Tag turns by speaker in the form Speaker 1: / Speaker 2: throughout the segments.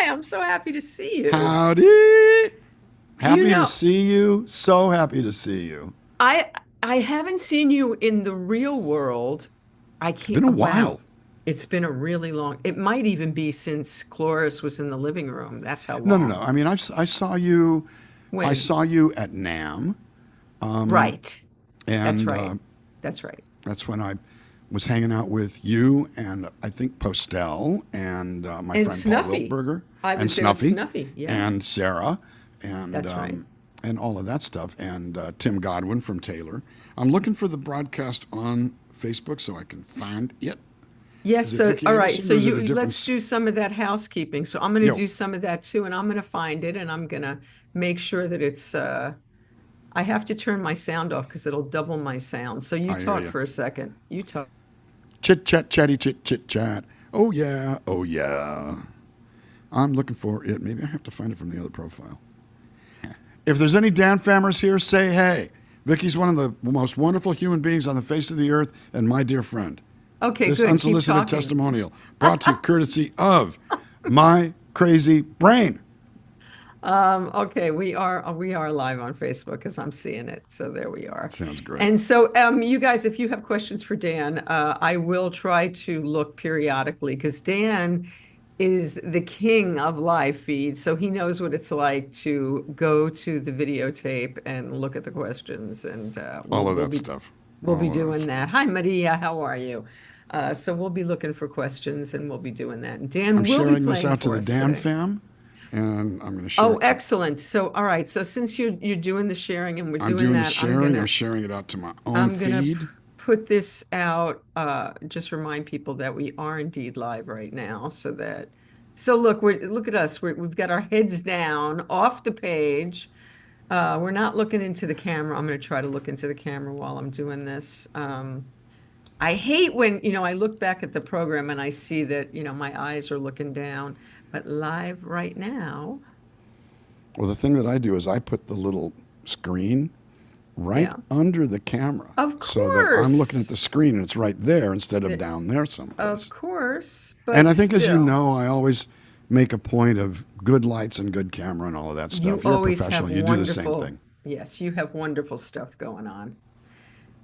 Speaker 1: I'm so happy to see you.
Speaker 2: Howdy. Happy to
Speaker 1: know,
Speaker 2: see you. So happy to see you.
Speaker 1: I I haven't seen you in the real world. I
Speaker 2: It's been
Speaker 1: can't,
Speaker 2: a
Speaker 1: wow.
Speaker 2: while.
Speaker 1: It's been a really long, it might even be since Chloris was in the living room. That's how
Speaker 2: No, no, no.
Speaker 1: long.
Speaker 2: I mean, I saw you. I
Speaker 1: When?
Speaker 2: saw you at NAMM,
Speaker 1: Right. That's
Speaker 2: and
Speaker 1: right. That's right.
Speaker 2: that's when I was hanging out with you and I think Postel and my
Speaker 1: And
Speaker 2: friend Paul
Speaker 1: Snuffy.
Speaker 2: Wiltberger
Speaker 1: I
Speaker 2: and
Speaker 1: was there with
Speaker 2: Snuffy
Speaker 1: Snuffy. Yeah,
Speaker 2: and Sarah and
Speaker 1: that's right.
Speaker 2: um, and all of that stuff and Tim Godwin from Taylor. I'm looking for the broadcast on Facebook so I can find it.
Speaker 1: Yes,
Speaker 2: Is it
Speaker 1: so
Speaker 2: Vicki
Speaker 1: all right,
Speaker 2: Abelson
Speaker 1: so
Speaker 2: or is it a
Speaker 1: you
Speaker 2: different?
Speaker 1: let's do some of that housekeeping. So I'm going to
Speaker 2: Yo,
Speaker 1: do some of that too, and I'm going to find it, and I'm going to make sure that it's I have to turn my sound off because it'll double my sound. So you
Speaker 2: I hear
Speaker 1: talk
Speaker 2: you.
Speaker 1: for a second. You talk.
Speaker 2: Chit chat, chatty chit chit chat. Oh yeah, oh yeah. I'm looking for it. Maybe I have to find it from the other profile. If there's any Dan Fammers here, say hey. Vicky's one of the most wonderful human beings on the face of the earth and my dear friend.
Speaker 1: Okay,
Speaker 2: This
Speaker 1: good. Keep
Speaker 2: unsolicited
Speaker 1: talking.
Speaker 2: testimonial brought to you courtesy of my crazy brain.
Speaker 1: Okay, we are live on Facebook because I'm seeing it. So there we are.
Speaker 2: Sounds great.
Speaker 1: And so you guys, if you have questions for Dan, I will try to look periodically because Dan is the king of live feeds, so he knows what it's like to go to the videotape and look at the questions, and
Speaker 2: All
Speaker 1: we'll
Speaker 2: of
Speaker 1: we'll
Speaker 2: that
Speaker 1: be
Speaker 2: stuff.
Speaker 1: we'll be
Speaker 2: All of that
Speaker 1: doing that.
Speaker 2: stuff.
Speaker 1: Hi, Maria, how are you? So we'll be looking for questions, and we'll be doing that. And
Speaker 2: I'm
Speaker 1: Dan will be
Speaker 2: sharing this
Speaker 1: playing
Speaker 2: out to
Speaker 1: for
Speaker 2: the
Speaker 1: us
Speaker 2: Dan
Speaker 1: today.
Speaker 2: fam, and I'm going to share
Speaker 1: Oh,
Speaker 2: it to.
Speaker 1: excellent. So, all right. So since you're doing the sharing and we're
Speaker 2: I'm
Speaker 1: doing
Speaker 2: doing the
Speaker 1: that,
Speaker 2: sharing. I'm sharing it out to my own
Speaker 1: I'm gonna
Speaker 2: feed.
Speaker 1: put this out. Just remind people that we are indeed live right now, so look, look at us. We've got our heads down off the page. We're not looking into the camera. I'm going to try to look into the camera while I'm doing this. I hate when, I look back at the program and I see that, my eyes are looking down, but live right now.
Speaker 2: Well, the thing that I do is I put the little screen right
Speaker 1: Yeah,
Speaker 2: under the camera
Speaker 1: of
Speaker 2: so that I'm looking at the
Speaker 1: course.
Speaker 2: screen and it's right there instead of
Speaker 1: The-
Speaker 2: down there
Speaker 1: Of
Speaker 2: someplace.
Speaker 1: course,
Speaker 2: And
Speaker 1: but
Speaker 2: I think, as you
Speaker 1: still,
Speaker 2: know, I always make a point of good lights and good camera and all of that
Speaker 1: you
Speaker 2: stuff. You're a
Speaker 1: always have
Speaker 2: professional. You do the same
Speaker 1: wonderful,
Speaker 2: thing.
Speaker 1: yes, you have wonderful stuff going on.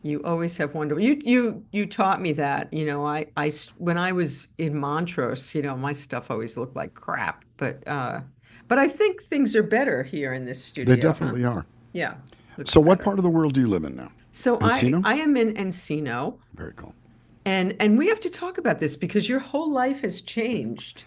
Speaker 1: You always have wonderful. You taught me that. When I was in Montrose, my stuff always looked like crap. But I think things are better here in this
Speaker 2: They
Speaker 1: studio, huh?
Speaker 2: definitely are.
Speaker 1: Yeah, looks
Speaker 2: So, what
Speaker 1: better.
Speaker 2: part of the world do you live in now?
Speaker 1: So
Speaker 2: Encino?
Speaker 1: I am in Encino,
Speaker 2: Very cool.
Speaker 1: and we have to talk about this because your whole life has changed.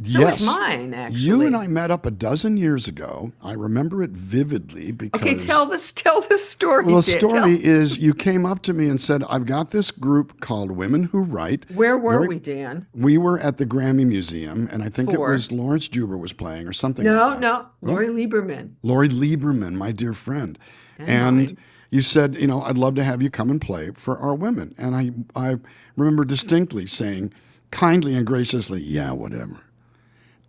Speaker 1: So is
Speaker 2: Yes.
Speaker 1: mine,
Speaker 2: You and I
Speaker 1: actually.
Speaker 2: met up a dozen years ago. I remember it vividly
Speaker 1: Okay,
Speaker 2: because,
Speaker 1: tell the story,
Speaker 2: well, the
Speaker 1: Dan.
Speaker 2: story is you came up to me and said, I've got this group called Women Who Write.
Speaker 1: Where were
Speaker 2: Very,
Speaker 1: we, Dan?
Speaker 2: we were at the Grammy Museum, and I think it
Speaker 1: For
Speaker 2: was Lawrence Juber was playing or something like
Speaker 1: no,
Speaker 2: that.
Speaker 1: no,
Speaker 2: No?
Speaker 1: Lori Lieberman
Speaker 2: Lori Lieberman, my dear friend.
Speaker 1: and
Speaker 2: And
Speaker 1: mine.
Speaker 2: you said, I'd love to have you come and play for our women. And I remember distinctly saying, kindly and graciously, yeah, whatever.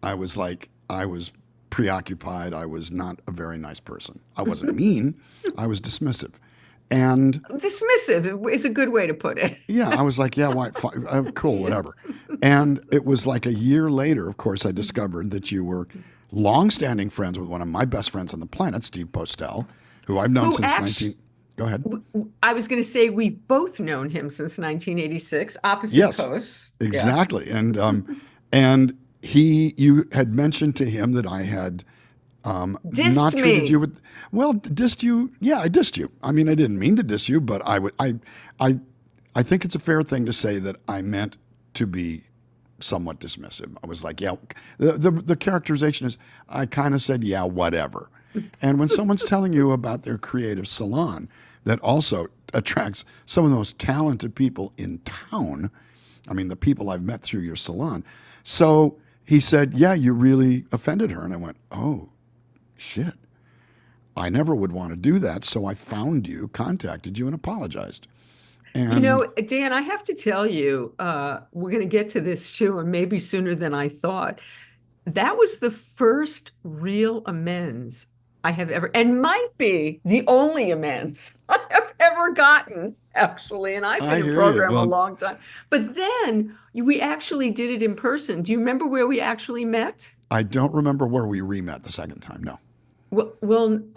Speaker 2: I was preoccupied. I was not a very nice person. I wasn't mean. I was dismissive. And
Speaker 1: Dismissive is a good way to put it.
Speaker 2: yeah, I was like, yeah, why, cool, whatever. And it was like a year later, of course, I discovered that you were longstanding friends with one of my best friends on the planet, Steve Postel, who I've known
Speaker 1: Who
Speaker 2: since
Speaker 1: actually,
Speaker 2: 19. Go ahead.
Speaker 1: I was going to say we've both known him since 1986, opposite
Speaker 2: Yes,
Speaker 1: coasts. Yeah.
Speaker 2: exactly. And you had mentioned to him that I had
Speaker 1: Dissed
Speaker 2: not treated you
Speaker 1: me.
Speaker 2: with, well, dissed you. Yeah, I dissed you. I mean, I didn't mean to diss you, but I, I think it's a fair thing to say that I meant to be somewhat dismissive. I was like, yeah, the characterization is I kind of said, yeah, whatever. And when someone's telling you about their creative salon that also attracts some of the most talented people in town, I mean, the people I've met through your salon. So he said, yeah, you really offended her. And I went, oh, shit. I never would want to do that. So I found you, contacted you, and apologized. And
Speaker 1: Dan, I have to tell you, we're going to get to this too, and maybe sooner than I thought. That was the first real amends I have ever, and might be the only amends I have ever gotten. actually, and I've
Speaker 2: I
Speaker 1: been in
Speaker 2: hear you.
Speaker 1: program a
Speaker 2: Well,
Speaker 1: long time. But then we actually did it in person. Do you remember where we actually met?
Speaker 2: I don't remember where we re-met the second time. No.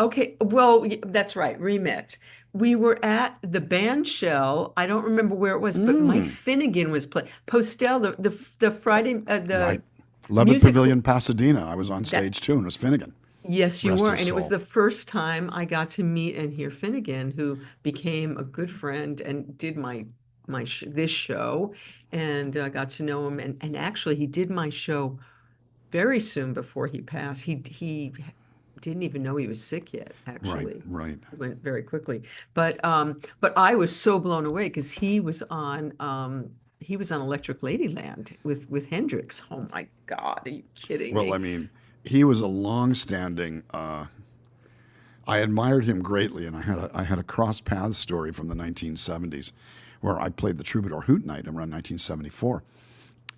Speaker 1: Okay. Well, that's right. Remet. We were at the band shell. I don't remember where it was, but Mike
Speaker 2: Mm,
Speaker 1: Finnegan was playing. Postel, the Friday,
Speaker 2: right.
Speaker 1: the
Speaker 2: Levitt
Speaker 1: music.
Speaker 2: Pavilion, Pasadena. I was on
Speaker 1: That
Speaker 2: stage too, and it was Finnegan.
Speaker 1: Yes, you
Speaker 2: Rest
Speaker 1: were.
Speaker 2: his
Speaker 1: And it was
Speaker 2: soul.
Speaker 1: the first time I got to meet and hear Finnegan, who became a good friend and did my sh this show, and got to know him. And actually, he did my show very soon before he passed. He didn't even know he was sick yet,
Speaker 2: Right,
Speaker 1: actually.
Speaker 2: right.
Speaker 1: It went very quickly. But I was so blown away because he was on Electric Ladyland with Hendrix. Oh my God, are you kidding
Speaker 2: Well, I
Speaker 1: me?
Speaker 2: mean, he was a long-standing. I admired him greatly, and I had a cross paths story from the 1970s, where I played the Troubadour Hoot Night around 1974,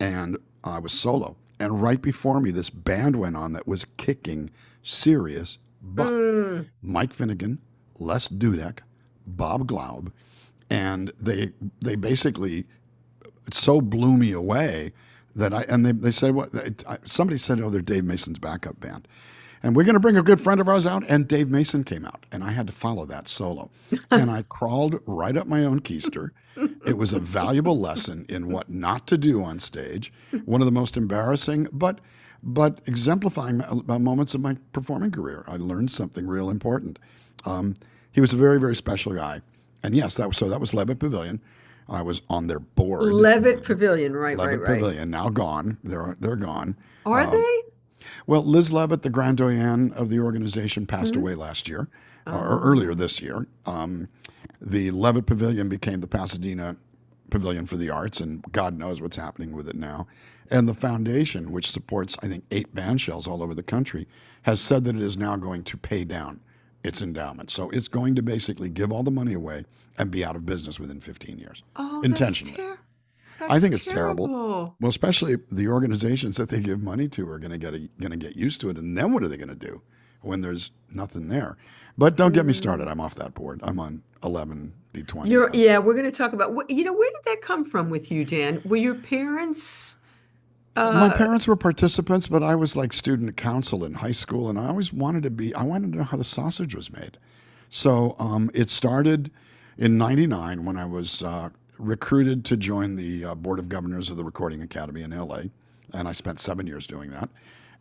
Speaker 2: and I was solo. And right before me, this band went on that was kicking serious butt.
Speaker 1: Mm.
Speaker 2: Mike Finnegan, Les Dudek, Bob Glaub, and they basically it so blew me away that they said somebody said, oh, they're Dave Mason's backup band, and we're going to bring a good friend of ours out, and Dave Mason came out, and I had to follow that solo, and I crawled right up my own keister. It was a valuable lesson in what not to do on stage. One of the most embarrassing, but exemplifying moments of my performing career. I learned something real important. He was a very, very special guy. And yes, that was Levitt Pavilion. I was on their board.
Speaker 1: Levitt Pavilion, right, right,
Speaker 2: Levitt
Speaker 1: right.
Speaker 2: Pavilion, now gone. They're gone.
Speaker 1: Are they?
Speaker 2: Well, Liz Levitt, the grand doyenne of the organization, passed away
Speaker 1: Hmm.
Speaker 2: last year, or earlier
Speaker 1: Oh.
Speaker 2: this year. The Levitt Pavilion became the Pasadena Pavilion for the Arts, and God knows what's happening with it now. And the foundation, which supports, I think, 8 band shells all over the country, has said that it is now going to pay down its endowment. So it's going to basically give all the money away and be out of business within 15 years,
Speaker 1: Oh,
Speaker 2: intentionally. I
Speaker 1: that's
Speaker 2: think it's terrible.
Speaker 1: terrible.
Speaker 2: Well, especially the organizations that they give money to are going to get used to it, and then what are they going to do when there's nothing there? But don't get me started.
Speaker 1: Mm.
Speaker 2: I'm off that board. I'm on 11 D20
Speaker 1: You're,
Speaker 2: now.
Speaker 1: yeah, we're going to talk about where did that come from with you, Dan? Were your parents,
Speaker 2: My
Speaker 1: uh,
Speaker 2: parents were participants, but I was like student council in high school, and I always wanted to be. I wanted to know how the sausage was made. So it started in '99 when I was recruited to join the board of governors of the Recording Academy in LA, and I spent 7 years doing that.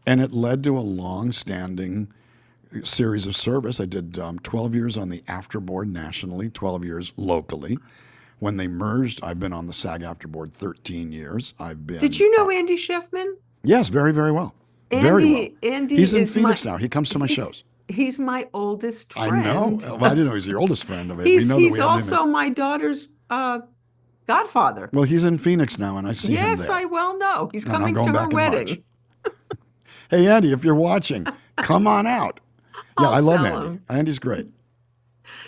Speaker 2: And it led to a long-standing series of service. I did 12 years on the after board nationally, 12 years locally. When they merged, I've been on the SAG after board 13 years. I've
Speaker 1: did
Speaker 2: been,
Speaker 1: you know Andy Sheffman?
Speaker 2: yes, very, very well. Very well.
Speaker 1: Andy
Speaker 2: He's in
Speaker 1: is my
Speaker 2: Phoenix now. He comes to my
Speaker 1: he's
Speaker 2: shows.
Speaker 1: he's my oldest
Speaker 2: I know.
Speaker 1: friend.
Speaker 2: Well, I didn't know he's your oldest friend. I mean, we
Speaker 1: He's
Speaker 2: know that we
Speaker 1: he's
Speaker 2: had him in.
Speaker 1: also my daughter's godfather.
Speaker 2: Well, he's in Phoenix now, and I see him
Speaker 1: Yes,
Speaker 2: there.
Speaker 1: I well know. He's
Speaker 2: And I'm
Speaker 1: coming to
Speaker 2: going
Speaker 1: her
Speaker 2: back in March.
Speaker 1: wedding.
Speaker 2: Hey, Andy, if you're watching, come on out. Yeah,
Speaker 1: I'll
Speaker 2: I love
Speaker 1: tell
Speaker 2: Andy.
Speaker 1: him.
Speaker 2: Andy's great.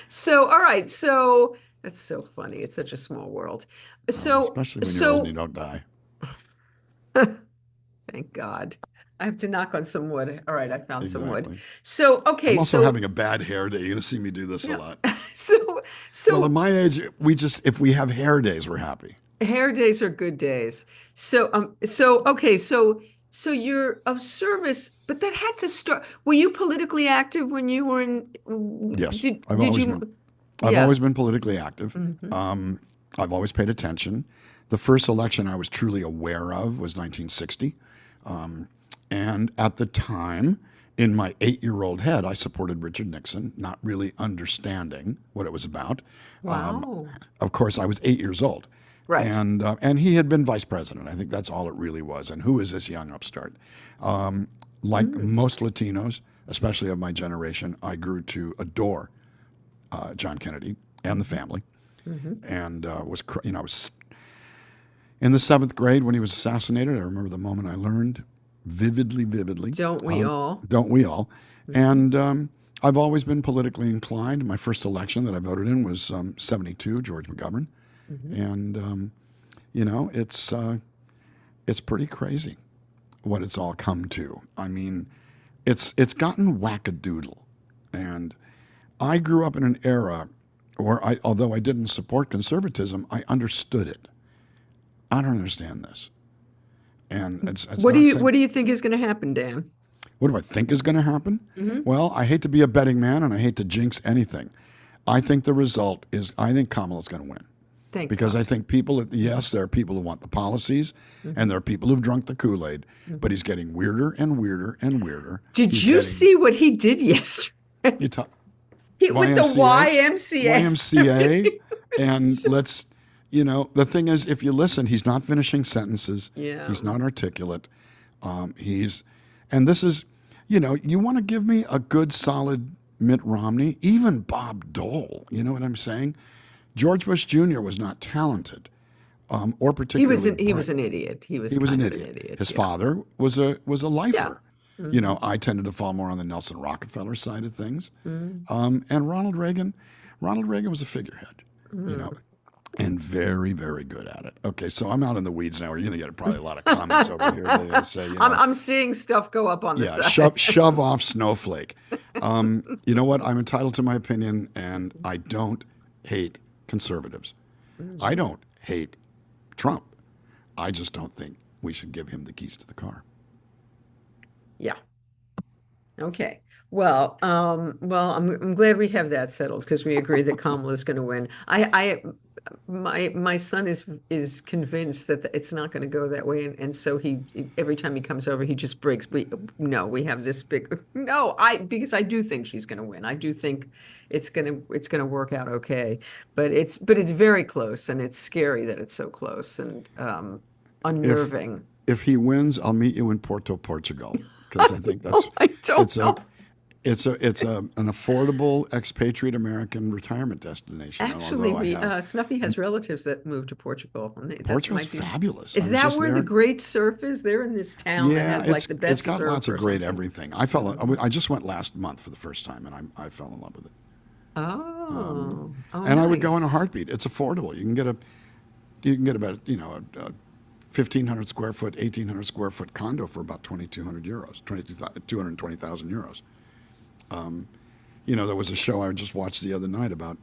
Speaker 1: So, all right. So that's so funny. It's such a small world. So,
Speaker 2: Especially when you're old and
Speaker 1: so
Speaker 2: you don't die.
Speaker 1: thank God. I have to knock on some wood. All right, I found some wood.
Speaker 2: Exactly.
Speaker 1: So,
Speaker 2: I'm
Speaker 1: okay,
Speaker 2: also
Speaker 1: so
Speaker 2: having a bad hair day. You're going to see me do this a
Speaker 1: yeah.
Speaker 2: lot.
Speaker 1: So
Speaker 2: Well, at
Speaker 1: so
Speaker 2: my age, if we have hair days, we're happy.
Speaker 1: hair days are good days. So you're of service, but that had to start. Were you politically active when you were in
Speaker 2: Yes,
Speaker 1: did you
Speaker 2: I've
Speaker 1: yeah.
Speaker 2: always been politically active.
Speaker 1: Hmm.
Speaker 2: I've always paid attention. The first election I was truly aware of was 1960. And at the time, in my 8-year-old head, I supported Richard Nixon, not really understanding what it was about.
Speaker 1: Wow.
Speaker 2: Of course, I was 8 years old.
Speaker 1: Right.
Speaker 2: And he had been vice president. I think that's all it really was. And who is this young upstart? Like most Latinos, especially of my generation, I grew to adore John Kennedy and the family, and I was in the 7th grade when he was assassinated. I remember the moment I learned vividly, vividly.
Speaker 1: Don't we all?
Speaker 2: Don't we all? And I've always been politically inclined. My first election that I voted in was 72, George McGovern. And, it's pretty crazy what it's all come to. I mean, it's gotten wackadoodle. And I grew up in an era although I didn't support conservatism, I understood it. I don't understand this. And it's
Speaker 1: What do
Speaker 2: not
Speaker 1: you
Speaker 2: saying,
Speaker 1: what do you think is going to happen, Dan?
Speaker 2: what do I think is going to happen? Well, I hate to be a betting man and I hate to jinx anything. I think the result is I think Kamala's going to win.
Speaker 1: Thank
Speaker 2: Because
Speaker 1: God.
Speaker 2: I think yes, there are people who want the policies, and there are people who've drunk the Kool-Aid, but he's getting weirder and weirder and weirder.
Speaker 1: Did
Speaker 2: He's
Speaker 1: you
Speaker 2: getting,
Speaker 1: see what he did yesterday?
Speaker 2: you talk,
Speaker 1: With the YMCA?
Speaker 2: YMCA, and the thing is, if you listen, he's not finishing sentences.
Speaker 1: Yeah.
Speaker 2: He's not articulate. And this is, you want to give me a good, solid Mitt Romney, even Bob Dole. You know what I'm saying? George Bush Jr. was not talented, or particularly.
Speaker 1: He was an idiot. He was
Speaker 2: an
Speaker 1: kind of
Speaker 2: idiot. His father was a lifer.
Speaker 1: Yeah.
Speaker 2: I tended to fall more on the Nelson Rockefeller side of things. And Ronald Reagan was a figurehead, and very, very good at it. Okay, so I'm out in the weeds now. You're going to get probably a lot of comments over here. They say,
Speaker 1: I'm seeing stuff go up on the side.
Speaker 2: shove off snowflake. You know what? I'm entitled to my opinion, and I don't hate conservatives. I don't hate Trump. I just don't think we should give him the keys to the car.
Speaker 1: Yeah. Okay. Well, I'm glad we have that settled because we agree that Kamala is going to win. My son is convinced that it's not going to go that way, and so he every time he comes over he just breaks. We have this big because I do think she's going to win. I do think it's going to work out okay, but it's very close, and it's scary that it's so close and unnerving.
Speaker 2: If he wins, I'll meet you in Porto, Portugal, because I think that's
Speaker 1: I don't know.
Speaker 2: It's an affordable expatriate American retirement destination.
Speaker 1: Actually, Snuffy has relatives that moved to Portugal. And
Speaker 2: Portugal's fabulous.
Speaker 1: Is that where the great surf is? They're in this town that has like the best
Speaker 2: it's got
Speaker 1: surf
Speaker 2: lots of
Speaker 1: or
Speaker 2: great
Speaker 1: something.
Speaker 2: everything. I just went last month for the first time, and I fell in love with it.
Speaker 1: Oh,
Speaker 2: And I would go in a
Speaker 1: nice.
Speaker 2: heartbeat. It's affordable. You can get about a 1,500 square foot, 1,800 square foot condo for about 2,200 euros, 220,000 euros. There was a show I just watched the other night about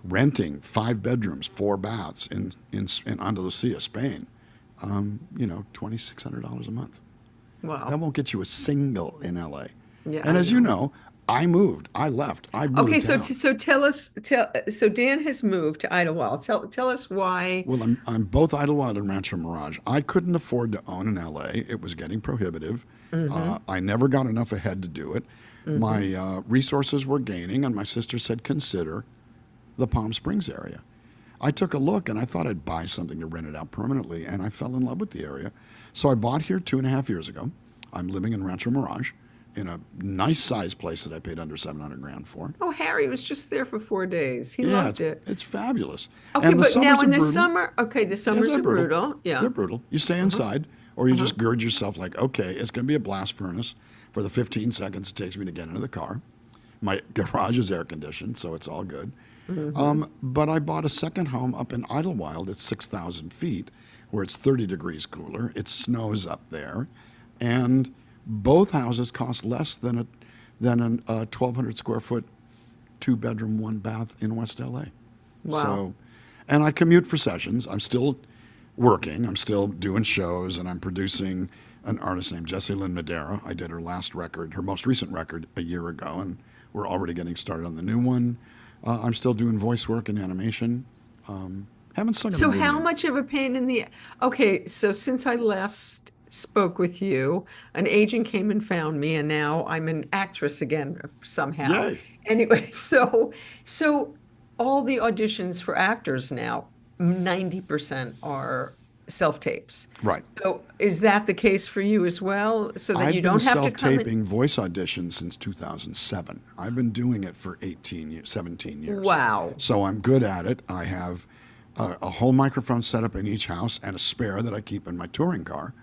Speaker 2: renting 5 bedrooms, 4 baths in Andalusia, Spain. $2,600 a month.
Speaker 1: Wow.
Speaker 2: That won't get you a single in LA.
Speaker 1: Yeah,
Speaker 2: And
Speaker 1: I
Speaker 2: as you know, I moved. I left. I moved
Speaker 1: Okay,
Speaker 2: down.
Speaker 1: so Dan has moved to Idlewild. Tell us why.
Speaker 2: Well, I'm both Idlewild and Rancho Mirage. I couldn't afford to own in LA. It was getting prohibitive. I never got enough ahead to do it. My resources were gaining, and my sister said, consider the Palm Springs area. I took a look, and I thought I'd buy something to rent it out permanently, and I fell in love with the area. So I bought here 2.5 years ago. I'm living in Rancho Mirage in a nice sized place that I paid under $700,000 for.
Speaker 1: Oh, Harry was just there for 4 days. He loved it.
Speaker 2: It's fabulous.
Speaker 1: Okay,
Speaker 2: And the
Speaker 1: but now
Speaker 2: summers
Speaker 1: in
Speaker 2: are
Speaker 1: the
Speaker 2: brutal.
Speaker 1: summer, the summers
Speaker 2: they're
Speaker 1: are brutal. Yeah.
Speaker 2: They're brutal. You stay inside, or you just gird yourself like, okay, it's going to be a blast furnace for the 15 seconds it takes me to get into the car. My garage is air conditioned, so it's all good. But I bought a second home up in Idlewild at 6,000 feet, where it's 30 degrees cooler. It snows up there, and both houses cost less than a 1,200 square foot, 2-bedroom, 1-bath in West LA.
Speaker 1: Wow.
Speaker 2: So, and I commute for sessions. I'm still working. I'm still doing shows, and I'm producing an artist named Jessie Lynn Madera. I did her most recent record, a year ago, and we're already getting started on the new one. I'm still doing voice work and animation. Haven't sung.
Speaker 1: So how much of a pain in the... Okay, so since I last spoke with you, an agent came and found me, and now I'm an actress again somehow.
Speaker 2: Yay.
Speaker 1: Anyway, so all the auditions for actors now, 90% are self-tapes.
Speaker 2: Right.
Speaker 1: So is that the case for you as well? So that you don't have to come in...
Speaker 2: self-taping voice auditions since 2007. I've been doing it for 17 years.
Speaker 1: Wow.
Speaker 2: So I'm good at it. I have a whole microphone set up in each house and a spare that I keep in my touring car,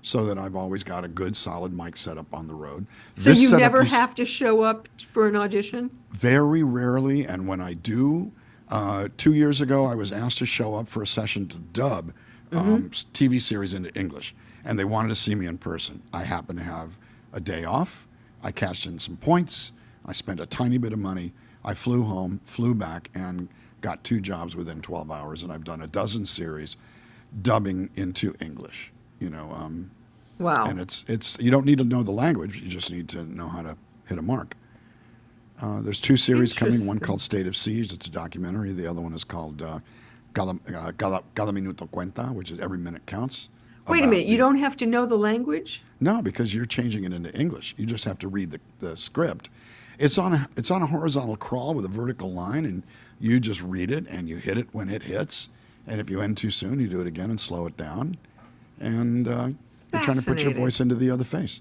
Speaker 2: so that I've always got a good solid mic set up on the road.
Speaker 1: So
Speaker 2: This
Speaker 1: you
Speaker 2: setup
Speaker 1: never
Speaker 2: is
Speaker 1: have to show up for an audition?
Speaker 2: very rarely, and when I do, 2 years ago I was asked to show up for a session to dub TV series into English, and they wanted to see me in person. I happened to have a day off. I cashed in some points. I spent a tiny bit of money. I flew home, flew back, and got 2 jobs within 12 hours, and I've done a dozen series dubbing into English. And
Speaker 1: Wow.
Speaker 2: it's you don't need to know the language; you just need to know how to hit a mark. There's 2 series coming. One called
Speaker 1: Interesting.
Speaker 2: State of Siege. It's a documentary. The other one is called Cada Minuto Cuenta, which is Every Minute Counts.
Speaker 1: Wait a
Speaker 2: About
Speaker 1: minute, you
Speaker 2: the
Speaker 1: don't have to know the language?
Speaker 2: No, because you're changing it into English. You just have to read the script. It's on a horizontal crawl with a vertical line, and you just read it and you hit it when it hits. And if you end too soon, you do it again and slow it down. And you're trying to put your
Speaker 1: Fascinating.
Speaker 2: voice into the other face.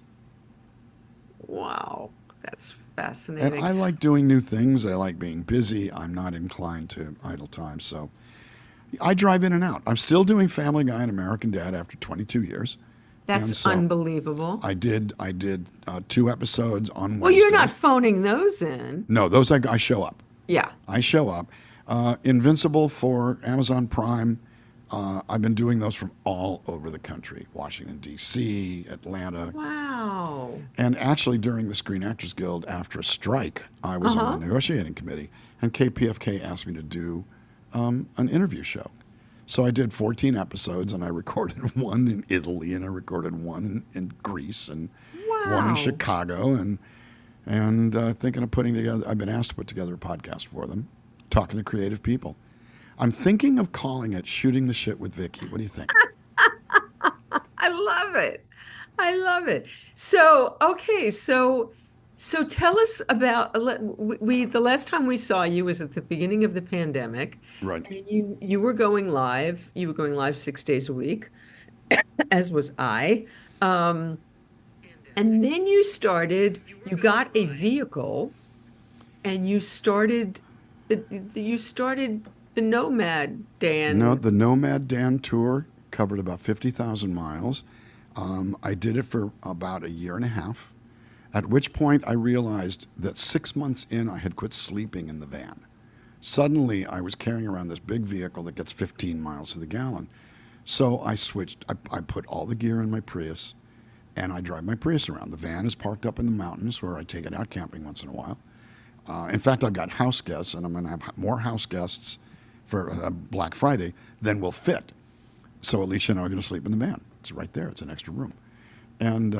Speaker 1: Wow, that's
Speaker 2: And
Speaker 1: fascinating.
Speaker 2: I like doing new things. I like being busy. I'm not inclined to idle time. So I drive in and out. I'm still doing Family Guy and American Dad after 22 years. And
Speaker 1: That's
Speaker 2: so
Speaker 1: unbelievable.
Speaker 2: I did 2 episodes on
Speaker 1: Well, you're not
Speaker 2: Wednesday.
Speaker 1: phoning those in.
Speaker 2: No, those I show up.
Speaker 1: Yeah.
Speaker 2: I show up. Invincible for Amazon Prime. I've been doing those from all over the country: Washington D.C., Atlanta,
Speaker 1: Wow.
Speaker 2: and actually during the Screen Actors Guild after a strike, I was on the
Speaker 1: Uh-huh.
Speaker 2: negotiating committee, and KPFK asked me to do an interview show. So I did 14 episodes, and I recorded one in Italy, and I recorded one in Greece, and one in
Speaker 1: Wow.
Speaker 2: Chicago, and thinking of putting together. I've been asked to put together a podcast for them, talking to creative people. I'm thinking of calling it "Shooting the Shit with Vicki." What do you think?
Speaker 1: I love it. I love it. So, okay, so tell us about we the last time we saw you was at the beginning of the pandemic,
Speaker 2: Right.
Speaker 1: and you were going live. You were going live 6 days a week, as was I. Um, and then you got a vehicle and you started the Nomad,
Speaker 2: No,
Speaker 1: Dan.
Speaker 2: the Nomad Dan tour covered about 50,000 miles. I did it for about a year and a half, at which point I realized that 6 months in, I had quit sleeping in the van. Suddenly, I was carrying around this big vehicle that gets 15 miles to the gallon. So I switched. I put all the gear in my Prius, and I drive my Prius around. The van is parked up in the mountains where I take it out camping once in a while. In fact, I've got house guests, and I'm going to have more house guests for Black Friday than will fit. So Alicia and I are going to sleep in the van. It's right there. It's an extra room. And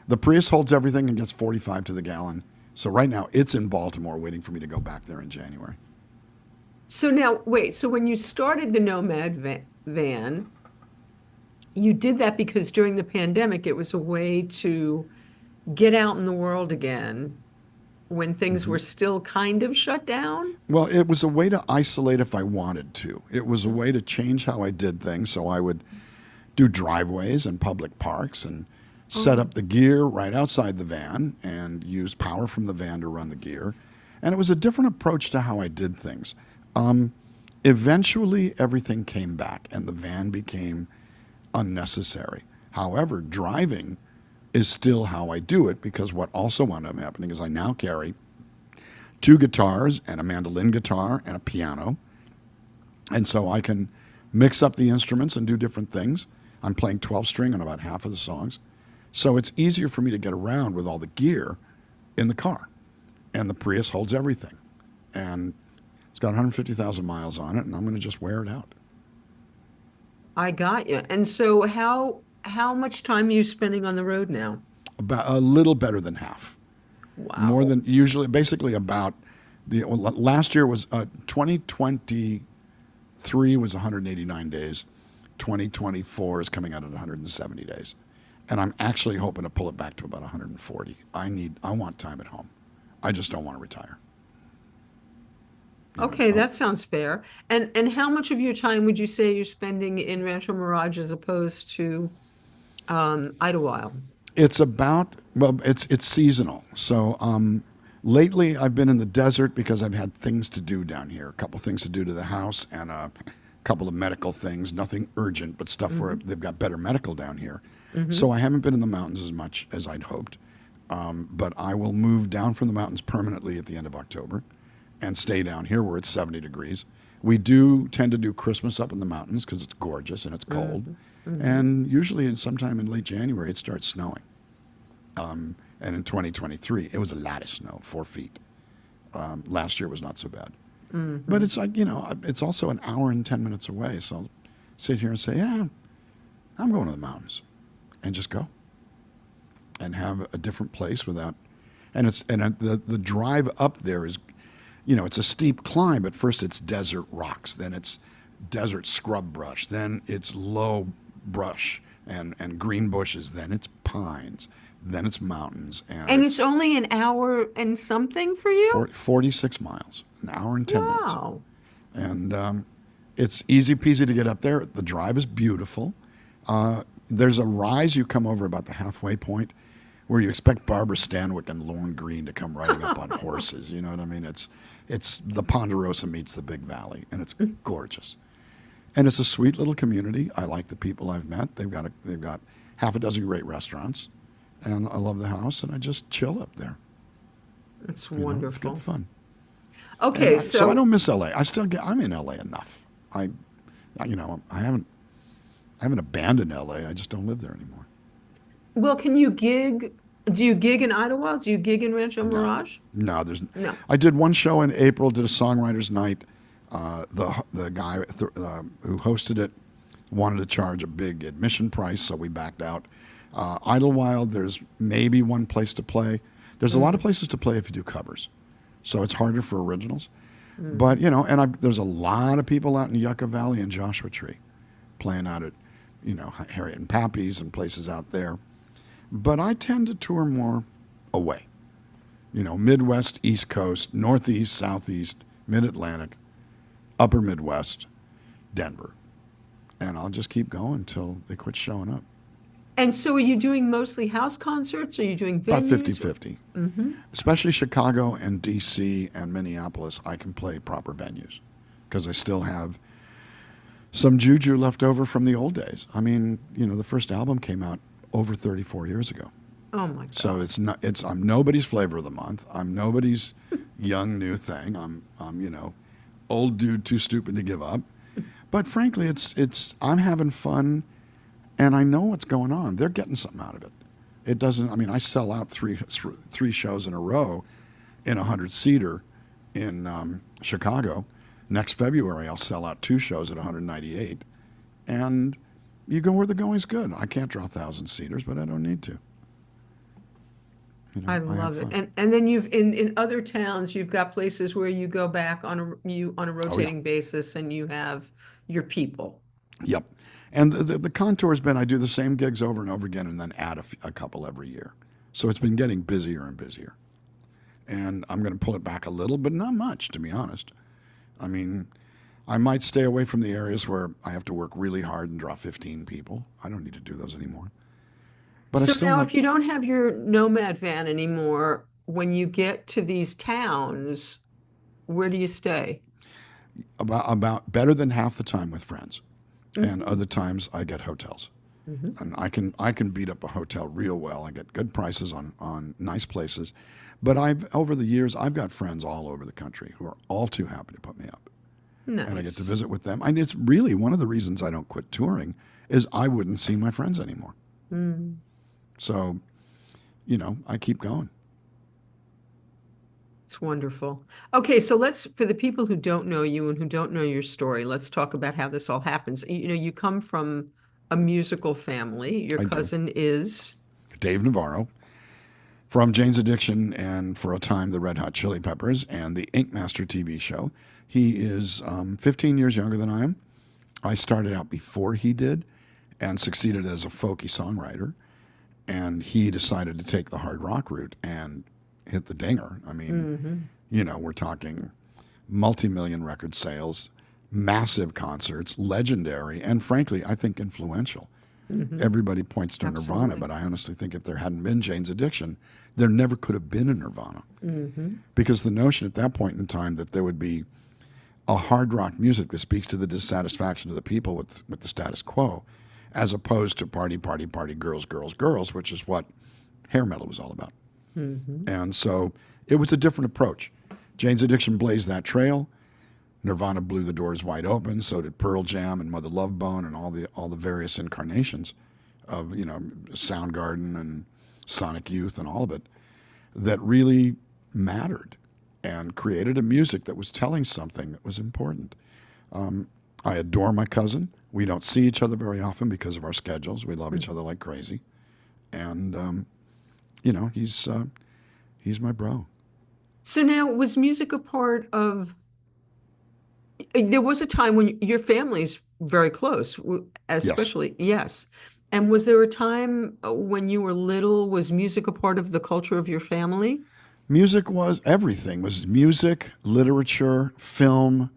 Speaker 2: the Prius holds everything and gets 45 to the gallon. So right now, it's in Baltimore waiting for me to go back there in January.
Speaker 1: So now, wait, so when you started the van, you did that because during the pandemic, it was a way to get out in the world again when things were still kind of shut down?
Speaker 2: Well, it was a way to isolate if I wanted to. It was a way to change how I did things. So I would do driveways and public parks and set
Speaker 1: Oh,
Speaker 2: up the gear right outside the van and use power from the van to run the gear. And it was a different approach to how I did things. Eventually, everything came back and the van became unnecessary. However, driving is still how I do it because what also wound up happening is I now carry 2 guitars and a mandolin guitar and a piano. And so I can mix up the instruments and do different things. I'm playing 12 string on about half of the songs. So it's easier for me to get around with all the gear in the car. And the Prius holds everything. And it's got 150,000 miles on it, and I'm going to just wear it out.
Speaker 1: I got you. And so how much time are you spending on the road now?
Speaker 2: About a little better than half. More
Speaker 1: Wow.
Speaker 2: than usually, basically about last year was 2023 was 189 days. 2024 is coming out at 170 days. And I'm actually hoping to pull it back to about 140. I want time at home. I just don't want to retire.
Speaker 1: Okay, that sounds fair. And how much of your time would you say you're spending in Rancho Mirage as opposed to Idlewild?
Speaker 2: It's about well, it's seasonal. So lately, I've been in the desert because I've had things to do down here. A couple things to do to the house and a couple of medical things. Nothing urgent, but stuff where
Speaker 1: Hmm.
Speaker 2: they've got better medical down here.
Speaker 1: Hmm.
Speaker 2: So I haven't been in the mountains as much as I'd hoped. But I will move down from the mountains permanently at the end of October and stay down here where it's 70 degrees. We do tend to do Christmas up in the mountains because it's gorgeous and it's cold.
Speaker 1: Hmm. Hmm.
Speaker 2: And usually, sometime in late January, it starts snowing. And in 2023, it was a lot of snow, 4 feet. Last year was not so bad. But it's like, it's also an hour and 10 minutes away. So I'll sit here and say, yeah, I'm going to the mountains, and just go and have a different place without. And the drive up there is, it's a steep climb. At first it's desert rocks, then it's desert scrub brush, then it's low brush and green bushes, then it's pines, then it's mountains.
Speaker 1: And it's only an hour and something for you?
Speaker 2: 46 miles, an hour and 10 minutes.
Speaker 1: Wow.
Speaker 2: And it's easy peasy to get up there. The drive is beautiful. There's a rise you come over about the halfway point where you expect Barbara Stanwyck and Lorne Greene to come riding up on horses. You know what I mean? It's the Ponderosa meets the Big Valley, and it's gorgeous. And it's a sweet little community. I like the people I've met. They've got half a dozen great restaurants, and I love the house, and I just chill up there.
Speaker 1: It's wonderful.
Speaker 2: It's good fun.
Speaker 1: Okay,
Speaker 2: so I don't miss LA. I'm in LA enough. I haven't abandoned LA. I just don't live there anymore.
Speaker 1: Well, can you gig? Do you gig in Idlewild? Do you gig in Rancho Mirage?
Speaker 2: No,
Speaker 1: No.
Speaker 2: I did one show in April. Did a songwriters' night. The guy who hosted it wanted to charge a big admission price, so we backed out. Idlewild, there's maybe one place to play. There's a lot of places to play if you do covers, so it's harder for originals. But there's a lot of people out in Yucca Valley and Joshua Tree, playing out at, Harriet and Pappy's and places out there. But I tend to tour more away. Midwest, East Coast, Northeast, Southeast, Mid-Atlantic, Upper Midwest, Denver. And I'll just keep going until they quit showing up.
Speaker 1: And so are you doing mostly house concerts? Or are you doing venues?
Speaker 2: About 50-50. Especially Chicago and D.C. and Minneapolis, I can play proper venues because I still have some juju left over from the old days. I mean, the first album came out over 34 years ago.
Speaker 1: Oh my God.
Speaker 2: So I'm nobody's flavor of the month. I'm nobody's young new thing. I'm old dude too stupid to give up. But frankly, I'm having fun, and I know what's going on. They're getting something out of it. It doesn't. I mean, I sell out three shows in a row in a 100-seater in Chicago. Next February, I'll sell out 2 shows at 198, and you go where the going's good. I can't draw 1,000-seaters, but I don't need to.
Speaker 1: I love it. And then you've in other towns, you've got places where you go back on a rotating basis, and you have your people.
Speaker 2: Yep. And the contour has been I do the same gigs over and over again, and then add a couple every year. So it's been getting busier and busier. And I'm going to pull it back a little, but not much, to be honest. I mean, I might stay away from the areas where I have to work really hard and draw 15 people. I don't need to do those anymore. But
Speaker 1: so now, if you don't have your Nomad van anymore, when you get to these towns, where do you stay?
Speaker 2: About better than half the time with friends, and other times I get hotels, and I can beat up a hotel real well. I get good prices on nice places, but over the years I've got friends all over the country who are all too happy to put me up,
Speaker 1: Nice.
Speaker 2: and I get to visit with them. And it's really one of the reasons I don't quit touring is I wouldn't see my friends anymore. So, I keep going.
Speaker 1: It's wonderful. Okay, so for the people who don't know you and who don't know your story, let's talk about how this all happens. You come from a musical family. Your cousin is
Speaker 2: Dave Navarro from Jane's Addiction and for a time the Red Hot Chili Peppers and the Ink Master TV show. He is 15 years younger than I am. I started out before he did and succeeded as a folky songwriter. And he decided to take the hard rock route and hit the dinger. I mean, we're talking multi-million record sales, massive concerts, legendary, and frankly, I think influential. Everybody points to Nirvana, but I honestly think if there hadn't been Jane's Addiction, there never could have been a Nirvana. Because the notion at that point in time that there would be a hard rock music that speaks to the dissatisfaction of the people with the status quo, as opposed to party, party, party, girls, girls, girls, which is what hair metal was all about. And so it was a different approach. Jane's Addiction blazed that trail. Nirvana blew the doors wide open. So did Pearl Jam and Mother Love Bone and all the various incarnations of Soundgarden and Sonic Youth and all of it that really mattered. and created a music that was telling something that was important. I adore my cousin. We don't see each other very often because of our schedules. We love each other like crazy. And, he's my bro.
Speaker 1: So now, was music a part of? There was a time when your family's very close, especially, yes. And was there a time when you were little, was music a part of the culture of your family?
Speaker 2: Music was everything. Was music, literature, film,